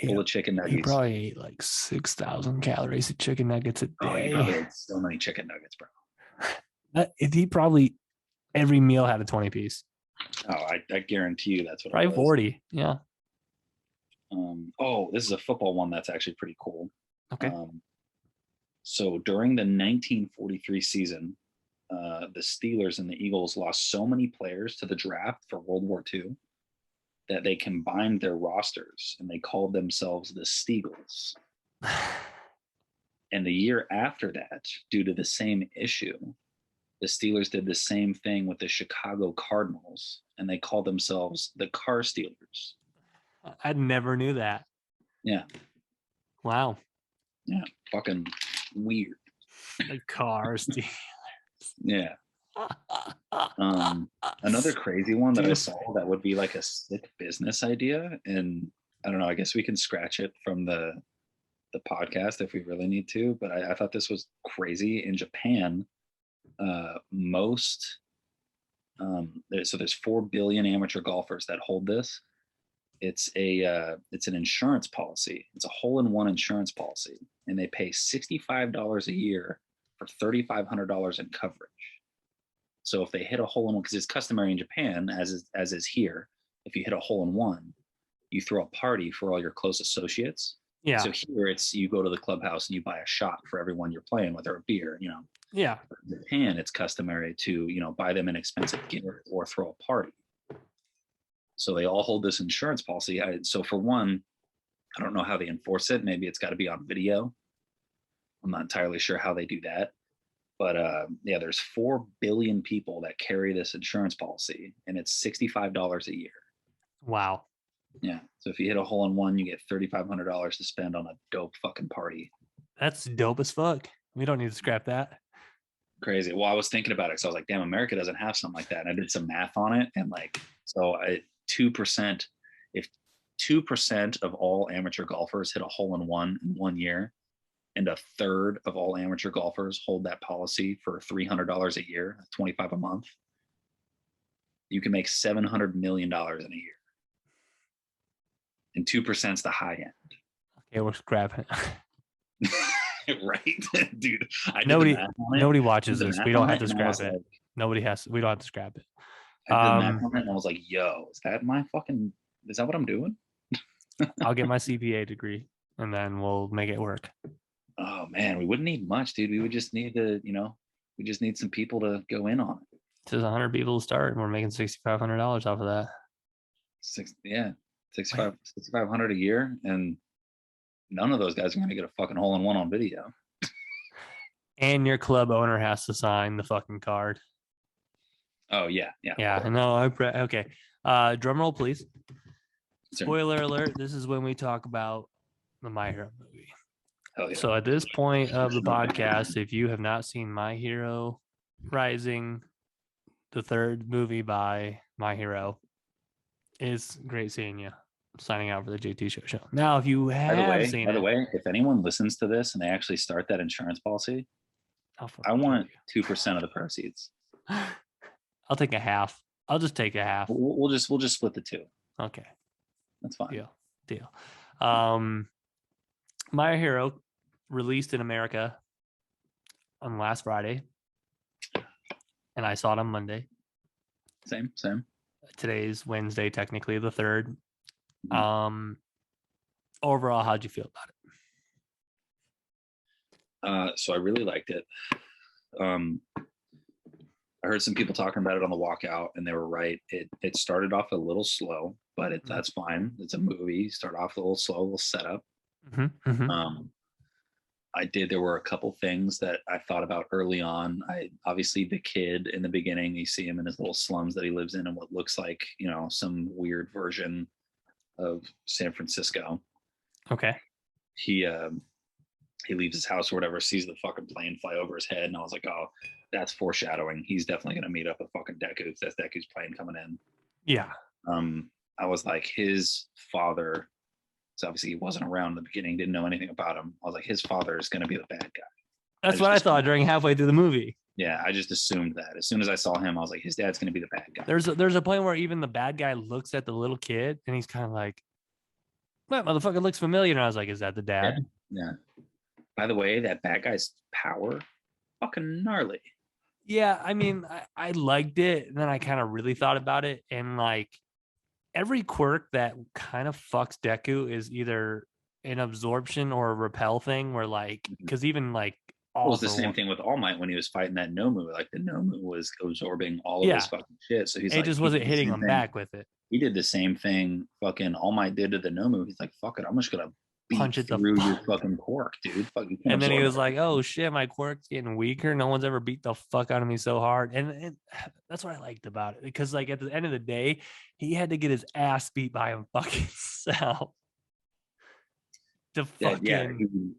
Full of chicken nuggets. He probably ate like 6,000 calories of chicken nuggets a day. Oh, he probably ate so many chicken nuggets, bro. He probably every meal had a 20 piece. Oh, I guarantee you that's what Probably it was. 40. Yeah. Oh, this is a football one that's actually pretty cool. Okay. So during the 1943 season, the Steelers and the Eagles lost so many players to the draft for World War II that they combined their rosters and they called themselves the Steagles. And the year after that, due to the same issue, the Steelers did the same thing with the Chicago Cardinals and they called themselves the Car Steelers. I never knew that. Yeah. Wow. Yeah. Fucking weird. The car Steelers. Yeah. Another crazy one that I saw that would be like a sick business idea, and I don't know, I guess we can scratch it from the podcast if we really need to, but I thought this was crazy. In Japan, there's 4 billion amateur golfers that hold this. It's an insurance policy. It's a hole-in-one insurance policy, and they pay $65 a year for $3,500 in coverage. So if they hit a hole-in-one, because it's customary in Japan, as is here, if you hit a hole-in-one, you throw a party for all your close associates. Yeah. So here it's you go to the clubhouse and you buy a shot for everyone you're playing with, or a beer, Yeah. In Japan, it's customary to, buy them an expensive gift or throw a party. So they all hold this insurance policy. So for one, I don't know how they enforce it. Maybe it's got to be on video. I'm not entirely sure how they do that. But there's 4 billion people that carry this insurance policy, and it's $65 a year. Wow. Yeah. So if you hit a hole-in-one, you get $3,500 to spend on a dope fucking party. That's dope as fuck. We don't need to scrap that. Crazy. Well, I was thinking about it, so I was like, damn, America doesn't have something like that. And I did some math on it, and 2%, if 2% of all amateur golfers hit a hole-in-one in 1 year, and a third of all amateur golfers hold that policy for $300 a year, $25 a month, you can make $700 million in a year. And 2% is the high end. Okay, we're scrapping it. Right, dude. Nobody watches this. We don't have to scrap it. Like, We don't have to scrap it. I did math on it and I was like, yo, is that what I'm doing? I'll get my CPA degree and then we'll make it work. Oh man, we wouldn't need much, dude. We would just need we just need some people to go in on it. There's 100 people to start and we're making $6,500 off of that. $6,500 a year, and none of those guys are going to get a fucking hole-in-one on video. And your club owner has to sign the fucking card. Oh yeah. No, okay. Drum roll, please. Sure. Spoiler alert: this is when we talk about the My Hero movie. Hell yeah. So at this point of the podcast, if you have not seen My Hero Rising, the third movie by My Hero, it's great seeing you. Signing out for the JT Show. Now, if you have seen by the way, if anyone listens to this and they actually start that insurance policy, I want 2% of the proceeds. I'll take a half. I'll just take a half. We'll just split the two. Okay, that's fine. Deal. My Hero released in America on last Friday, and I saw it on Monday. Same. Today's Wednesday, technically the 3rd. Mm-hmm. Overall, how'd you feel about it? So I really liked it. I heard some people talking about it on the walkout, and they were right. It started off a little slow, but that's fine. It's a movie. Start off a little slow, a little setup. There were a couple things that I thought about early on. Obviously the kid in the beginning, you see him in his little slums that he lives in, and what looks like, some weird version of San Francisco. Okay. He leaves his house or whatever, sees the fucking plane fly over his head, and I was like, oh, that's foreshadowing. He's definitely gonna meet up with fucking Deku. That's Deku's plane coming in. Yeah. I was like, his father, so obviously he wasn't around in the beginning, didn't know anything about him. I was like, his father is going to be the bad guy. That's what I thought during halfway through the movie. Yeah, I just assumed that. As soon as I saw him, I was like, his dad's going to be the bad guy. There's a point where even the bad guy looks at the little kid and he's kind of like, that motherfucker looks familiar. And I was like, is that the dad? Yeah. By the way, that bad guy's power, fucking gnarly. Yeah, I mean, I liked it. And then I kind of really thought about it. And like every quirk that kind of fucks Deku is either an absorption or a repel thing where like, because even like, it was the same thing with All Might when he was fighting that Nomu. Like the Nomu was absorbing all of his fucking shit. So he just wasn't hitting him back with it. He did the same thing fucking All Might did to the Nomu. He's like, fuck it, I'm just gonna punch it through your fucking quirk, dude. And then he was like, oh shit, my quirk's getting weaker. No one's ever beat the fuck out of me so hard. And that's what I liked about it. Because like at the end of the day, he had to get his ass beat by him fucking self. To fucking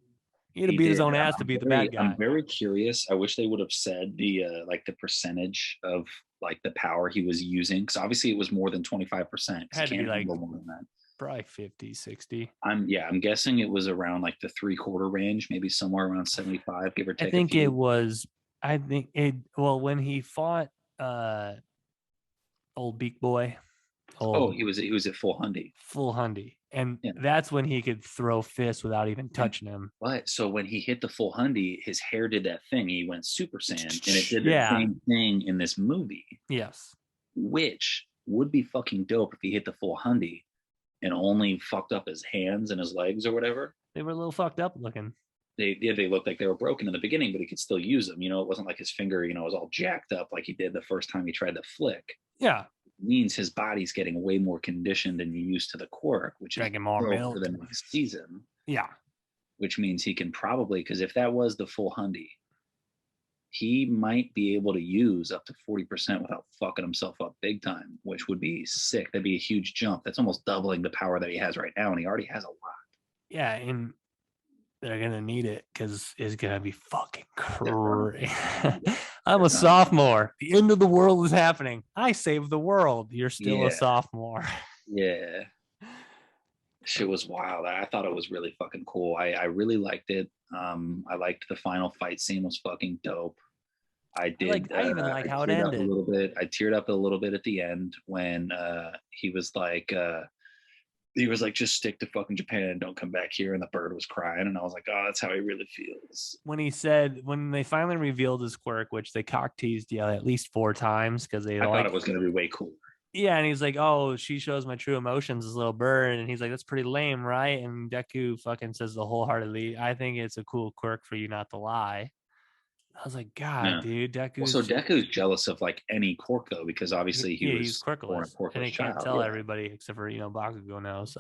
he had to beat his own ass to beat the bad guy. I'm very curious. I wish they would have said the like the percentage of like the power he was using, because obviously it was more than 25%. Had to be like more than that. Probably 50, 60. I'm guessing it was around like the 3/4 range, maybe somewhere around 75, give or take. I think when he fought old Beak Boy. He was at full Hundy. And that's when he could throw fists without even touching him. But so when he hit the full Hundy, his hair did that thing. He went Super Saiyan, and it did the same thing in this movie. Yes. Which would be fucking dope if he hit the full Hundy and only fucked up his hands and his legs or whatever. They were a little fucked up looking. They looked like they were broken in the beginning, but he could still use them. You know, it wasn't like his finger, was all jacked up like he did the first time he tried to flick. Yeah. Means his body's getting way more conditioned and used to the quirk, which is more milk for the next season. Yeah. Which means he can probably, because if that was the full Hundy, he might be able to use up to 40% without fucking himself up big time, which would be sick. That'd be a huge jump. That's almost doubling the power that he has right now, and he already has a lot. Yeah, and they're gonna need it because it's gonna be fucking crazy. I'm a sophomore. The end of the world is happening. I saved the world. You're still a sophomore. Yeah. Shit was wild. I thought it was really fucking cool. I really liked it. I liked the final fight scene was fucking dope. I did. I even like how it ended. A little bit. I teared up a little bit at the end when he was like, just stick to fucking Japan and don't come back here. And the bird was crying. And I was like, oh, that's how he really feels. When they finally revealed his quirk, which they cock teased, at least 4 times because I thought it was going to be way cooler. Yeah. And he's like, oh, she shows my true emotions, this little bird. And he's like, that's pretty lame, right? And Deku fucking says the wholeheartedly, I think it's a cool quirk for you not to lie. I was like, God, dude, Deku's jealous of like any quirk though, because obviously he's quirkless, and he can't tell everybody except for Bakugo knows.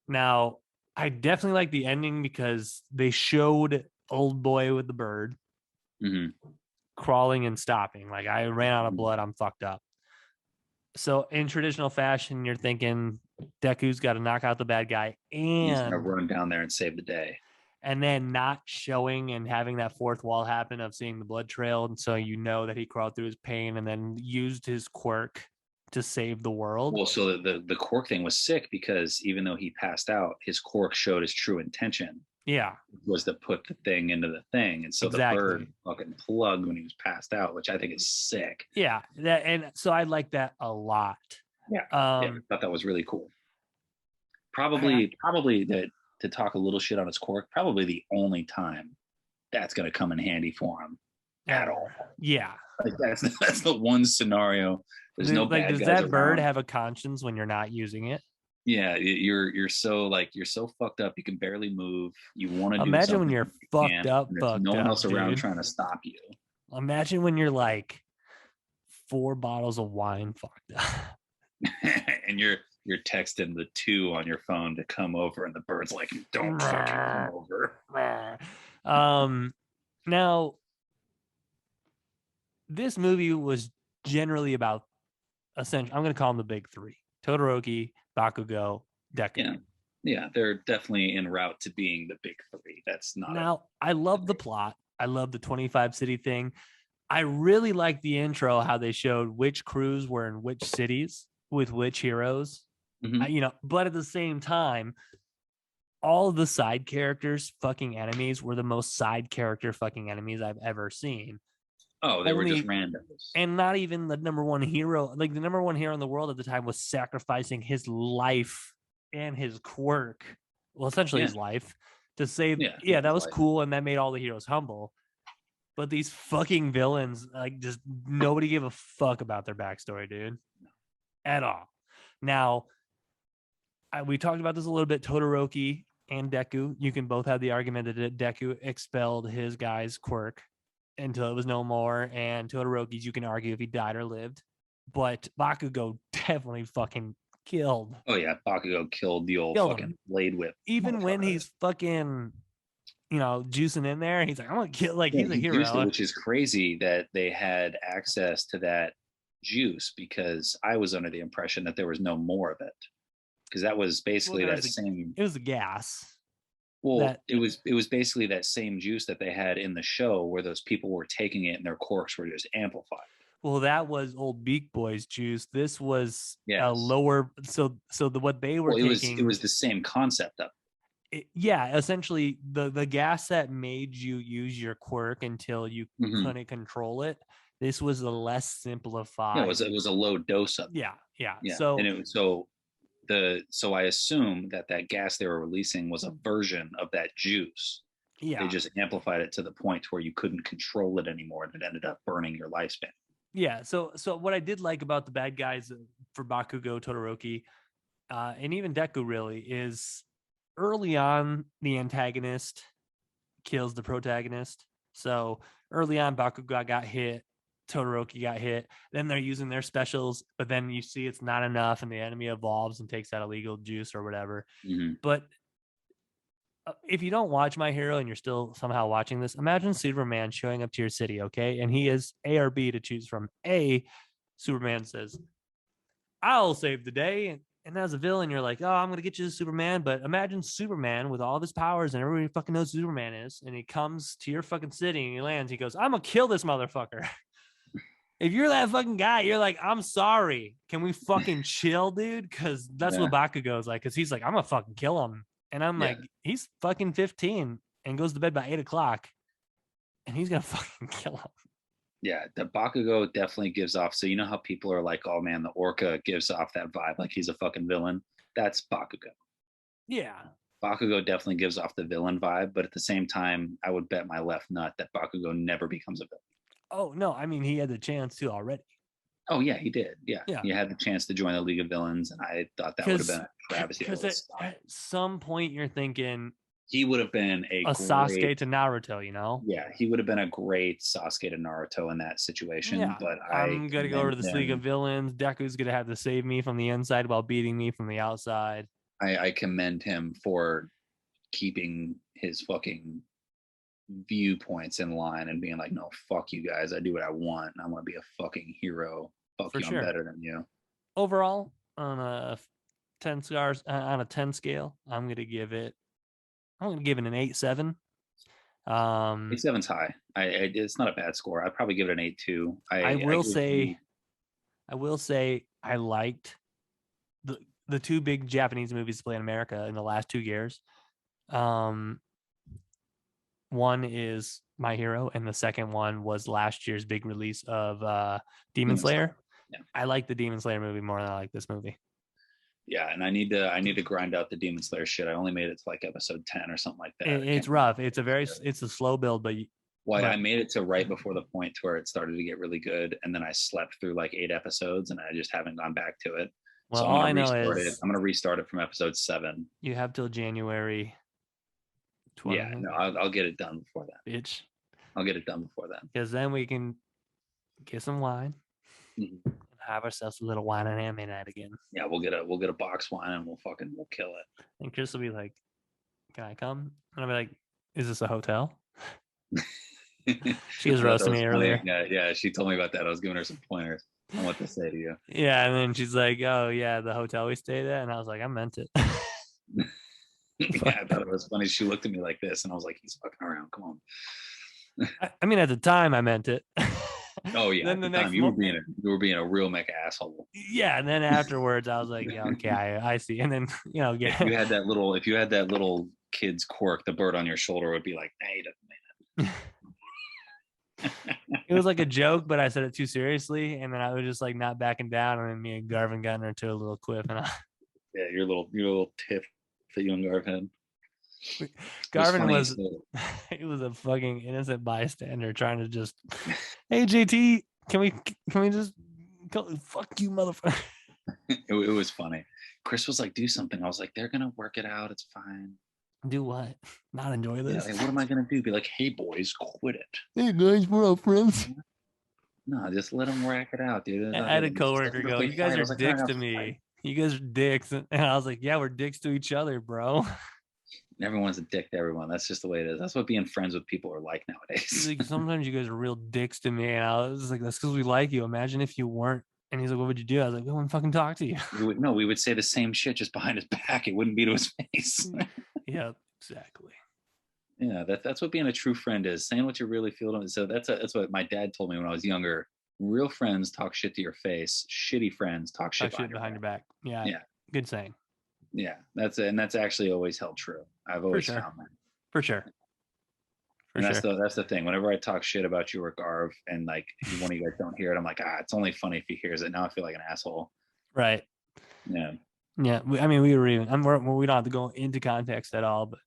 Now I definitely like the ending because they showed old boy with the bird crawling and stopping. Like I ran out of blood, I'm fucked up. So in traditional fashion, you're thinking Deku's got to knock out the bad guy and he's gonna run down there and save the day. And then not showing and having that fourth wall happen of seeing the blood trail. And so that he crawled through his pain and then used his quirk to save the world. Well, so the quirk thing was sick because even though he passed out, his quirk showed his true intention. Yeah. Was to put the thing into the thing. And so the bird fucking plugged when he was passed out, which I think is sick. Yeah. And so I like that a lot. Yeah. I thought that was really cool. Probably that. To talk a little shit on his quirk, probably the only time that's going to come in handy for him at all. Yeah. Like that's the one scenario. There's no bad guys does that bird around. Have a conscience when you're not using it? Yeah, you're so fucked up you can barely move. You want to imagine when you're fucked up, no one else around trying to stop you. Imagine when you're like 4 bottles of wine fucked up. And you're texting the 2 on your phone to come over, and the bird's like, don't fucking come over. Now, this movie was generally about essentially, I'm going to call them the big 3: Todoroki, Bakugo, Deku. Yeah, they're definitely en route to being the big 3. That's not. Now, I love the plot. I love the 25 city thing. I really like the intro, how they showed which crews were in which cities. with which heroes, Mhm. but at the same time, all of the side characters fucking enemies were the most side character fucking enemies I've ever seen. Oh, they were just randos. And not even the number one hero. Like the number one hero in the world at the time was sacrificing his life and his quirk, well, essentially Yeah. his life, to save. Yeah, Yeah, that his was life. cool, and that made all the heroes humble. But these fucking villains, like, just nobody gave a fuck about their backstory, dude, at all. Now, we talked about this a little bit. Todoroki and Deku, you can both have the argument that Deku expelled his guy's quirk until it was no more, and Todoroki's, you can argue if he died or lived, but Bakugo definitely fucking killed Oh yeah, Bakugo killed the old Killed fucking him. blade whip. even when motherfucker. he's fucking juicing in there. He's like, I'm gonna kill, like, Yeah, he's a he juiced it, hero. which is crazy that they had access to that juice, because I was under the impression that there was no more of it, because that was basically there that was same. It was the gas. Well, that- it was basically that same juice that they had in the show, where those people were taking it and their quirks were just amplified. Well, that was old Beak Boys juice. This was a Yes. lower. So what they were Well, taking. it was the same concept of Yeah, essentially the gas that made you use your quirk until you Mhm. couldn't control it. This was a less simplified. Yeah, it was a low dose of it. Yeah. Yeah. So And it was so I assume that gas they were releasing was a version of that juice. yeah, They just amplified it to the point to where you couldn't control it anymore, and it ended up burning your lifespan. yeah. So what I did like about the bad guys for Bakugo, Todoroki, and even Deku really is early on the antagonist kills the protagonist. So early on, Bakugo got hit, Todoroki got hit. Then they're using their specials, but then you see it's not enough, and the enemy evolves and takes that illegal juice or whatever. Mhm. But if you don't watch My Hero and you're still somehow watching this, imagine Superman showing up to your city, okay? And he is A or B to choose from. A, Superman says, I'll save the day. And as a villain, you're like, oh, I'm going to get you Superman. But imagine Superman with all of his powers and everybody fucking knows who Superman is. And he comes to your fucking city and he lands. He goes, I'm going to kill this motherfucker. If you're that fucking guy, you're like, I'm sorry. Can we fucking chill, dude? Because that's what Bakugo is like. Because he's like, I'm going to fucking kill him. And I'm like, he's fucking 15 and goes to bed by 8 o'clock. And he's going to fucking kill him. Yeah, the Bakugo definitely gives off. So you know how people are like, oh man, the Orca gives off that vibe like he's a fucking villain. That's Bakugo. Yeah. Bakugo definitely gives off the villain vibe, but at the same time, I would bet my left nut that Bakugo never becomes a villain. Oh, no. I mean, he had the chance to already. Oh, yeah, he did. Yeah. He had the chance to join the League of Villains, and I thought that would have been a travesty. Because at some point, you're thinking he would have been a great, Sasuke to Naruto, you know? Yeah, he would have been a great Sasuke to Naruto in that situation. Yeah. But I'm going to go over to this League of Villains. Deku's going to have to save me from the inside while beating me from the outside. I commend him for keeping his fucking viewpoints in line and being like, no, fuck you guys. I do what I want. And I want to be a fucking hero. Fuck For you, sure. I'm better than you. Overall, on a 10 scars on a 10 scale, I'm going to give it an 8.7. 8.7's high. It's not a bad score. I'd probably give it an 8.2. I will say I liked the two big Japanese movies to play in America in the last 2 years. One is My Hero, and the second one was last year's big release of Demon Slayer. Yeah. I like the Demon Slayer movie more than I like this movie. Yeah, and I need to grind out the Demon Slayer shit. I only made it to like episode 10 or something like that. It's rough. It's a slow build, but I made it to right before the point to where it started to get really good, and then I slept through like 8 episodes, and I just haven't gone back to it. Well, so all I know is I'm gonna restart it from episode 7. You have till January 20th. Yeah, no, I'll get it done before that. Bitch. I'll get it done before then. Because then we can get some wine. Mm-hmm. Have ourselves a little wine and anime night again. Yeah, we'll get a box wine and we'll kill it. And Chris will be like, "Can I come?" And I'll be like, "Is this a hotel?" She was roasting me earlier. Yeah, she told me about that. I was giving her some pointers on what to say to you. Yeah, and then she's like, "Oh yeah, the hotel we stayed at," and I was like, "I meant it." Yeah, I thought it was funny. She looked at me like this, and I was like, "He's fucking around. Come on." I mean, at the time, I meant it. Oh yeah, Then at the the next time you were being a real mech asshole. yeah, and then afterwards I was like, yeah, okay, I see. And then If you had that little kid's quirk, the bird on your shoulder would be like, hey, it was like a joke, but I said it too seriously, and then I was just like not backing down, and then me and Garvin got into a little quiff, and yeah, your little tiff that you and Garv had. Garvin was So, he was a fucking innocent bystander trying to just, hey JT, can we just go, fuck you, motherfucker. it was funny. Chris was like, do something. I was like, they're gonna work it out. It's fine. Do what? Not enjoy Yeah, this? like, what am I gonna do? Be like, hey boys, quit it. Hey guys, we're all friends. No, just let them rack it out, dude. I had a coworker go, you guys are dicks to me. You guys are dicks. And I was like, yeah, we're dicks to each other, bro. Everyone's a dick to everyone. That's just the way it is. That's what being friends with people are like He's nowadays. like, sometimes you guys are real dicks to me. And I was like, that's because we like you. Imagine if you weren't. And he's like, what would you do? I was like, we wouldn't fucking talk to you. We would say the same shit just behind his back. It wouldn't be to his face. Yeah, exactly. Yeah, that's what being a true friend is. Saying what you really feel. So that's what my dad told me when I was younger. Real friends talk shit to your face. Shitty friends talk shit behind your back. Yeah. Yeah. Good saying. Yeah, that's actually always held true. I've always found that. For sure. And that's the thing. Whenever I talk shit about you or Garv, and like one of you guys don't hear it, I'm like, it's only funny if he hears it. Now I feel like an asshole. Right. Yeah. Yeah. We were even. We don't have to go into context at all, but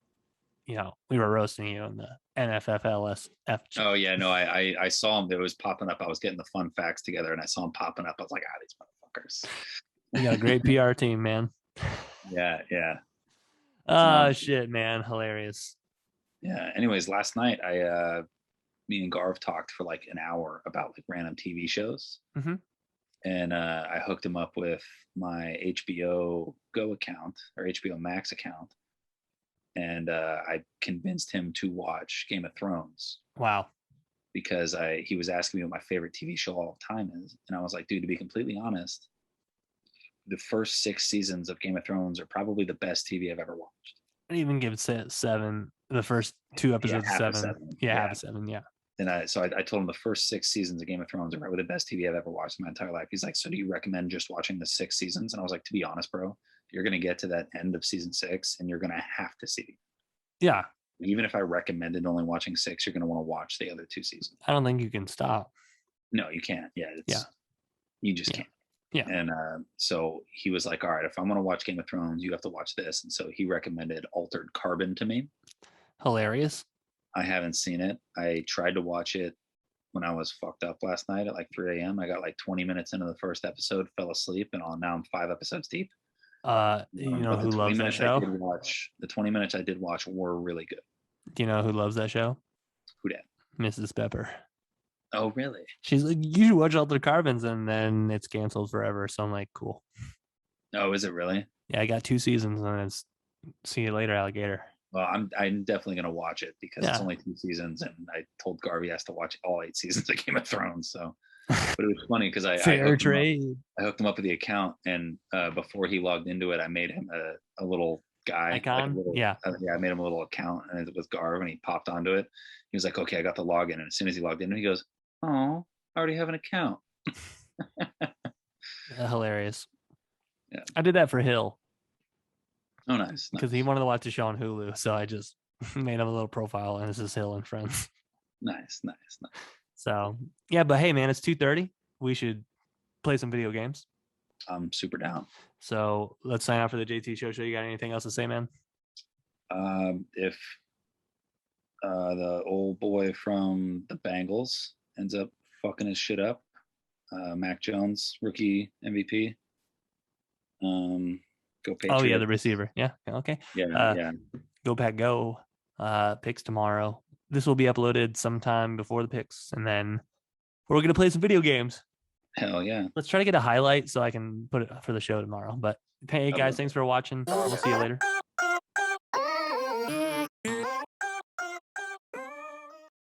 we were roasting you on the NFFLSF. Oh yeah, no, I saw him. It was popping up. I was getting the fun facts together, and I saw him popping up. I was like, these motherfuckers. You got a great PR team, man. Yeah. Shit, man, hilarious. Yeah. Anyways, last night me and Garv talked for like an hour about like random TV shows, and I hooked him up with my HBO Go account or HBO Max account. And I convinced him to watch Game of Thrones. Wow. Because he was asking me what my favorite TV show of all time is. And I was like, dude, to be completely honest, the first 6 seasons of Game of Thrones are probably the best TV I've ever watched. I even give it 7. The first 2 episodes of 7. Half a 7, yeah. And I told him the first 6 seasons of Game of Thrones are probably the best TV I've ever watched in my entire life. He's like, so do you recommend just watching the 6 seasons? And I was like, to be honest, bro, you're going to get to that end of season 6 and you're going to have to see. Yeah. Even if I recommended only watching 6, you're going to want to watch the other 2 seasons. I don't think you can stop. No, you can't. Yeah. You just can't. Yeah. And so he was like, all right, if I'm going to watch Game of Thrones, you have to watch this. And so he recommended Altered Carbon to me. Hilarious. I haven't seen it. I tried to watch it when I was fucked up last night at like 3 a.m. I got like 20 minutes into the first episode, fell asleep, and now I'm 5 episodes deep. You know who loves that show? The 20 minutes I did watch were really good. Do you know who loves that show? Who did? Mrs. Pepper. Oh, really? She's like, you should watch Altered Carbons, and then it's canceled forever. So I'm like, cool. Oh, is it really? Yeah, I got 2 seasons, and it's see you later, alligator. Well, I'm definitely gonna watch it because it's only 2 seasons, and I told Garvey he has to watch all 8 seasons of Game of Thrones. So, but it was funny because I hooked him up with the account, and before he logged into it, I made him a little guy icon. I made him a little account, and it was Garv, and he popped onto it. He was like, "Okay, I got the login," and as soon as he logged in, he goes, "Oh, I already have an account." Hilarious. Yeah, I did that for Hill. Oh, nice. Because he wanted to watch the show on Hulu, so I just made him a little profile, and this is Hill and Friends. Nice. So yeah, but hey, man, it's 2:30. We should play some video games. I'm super down. So let's sign out for the JT Show. You got anything else to say, man? If the old boy from the Bengals ends up fucking his shit up, Mac Jones, rookie MVP. Go Patriots. Oh yeah, the receiver. Yeah. Okay. Yeah. Go Pack Go. Picks tomorrow. This will be uploaded sometime before the picks, and then we're gonna play some video games. Hell yeah. Let's try to get a highlight so I can put it for the show tomorrow. But hey guys, thanks for watching. We'll see you later.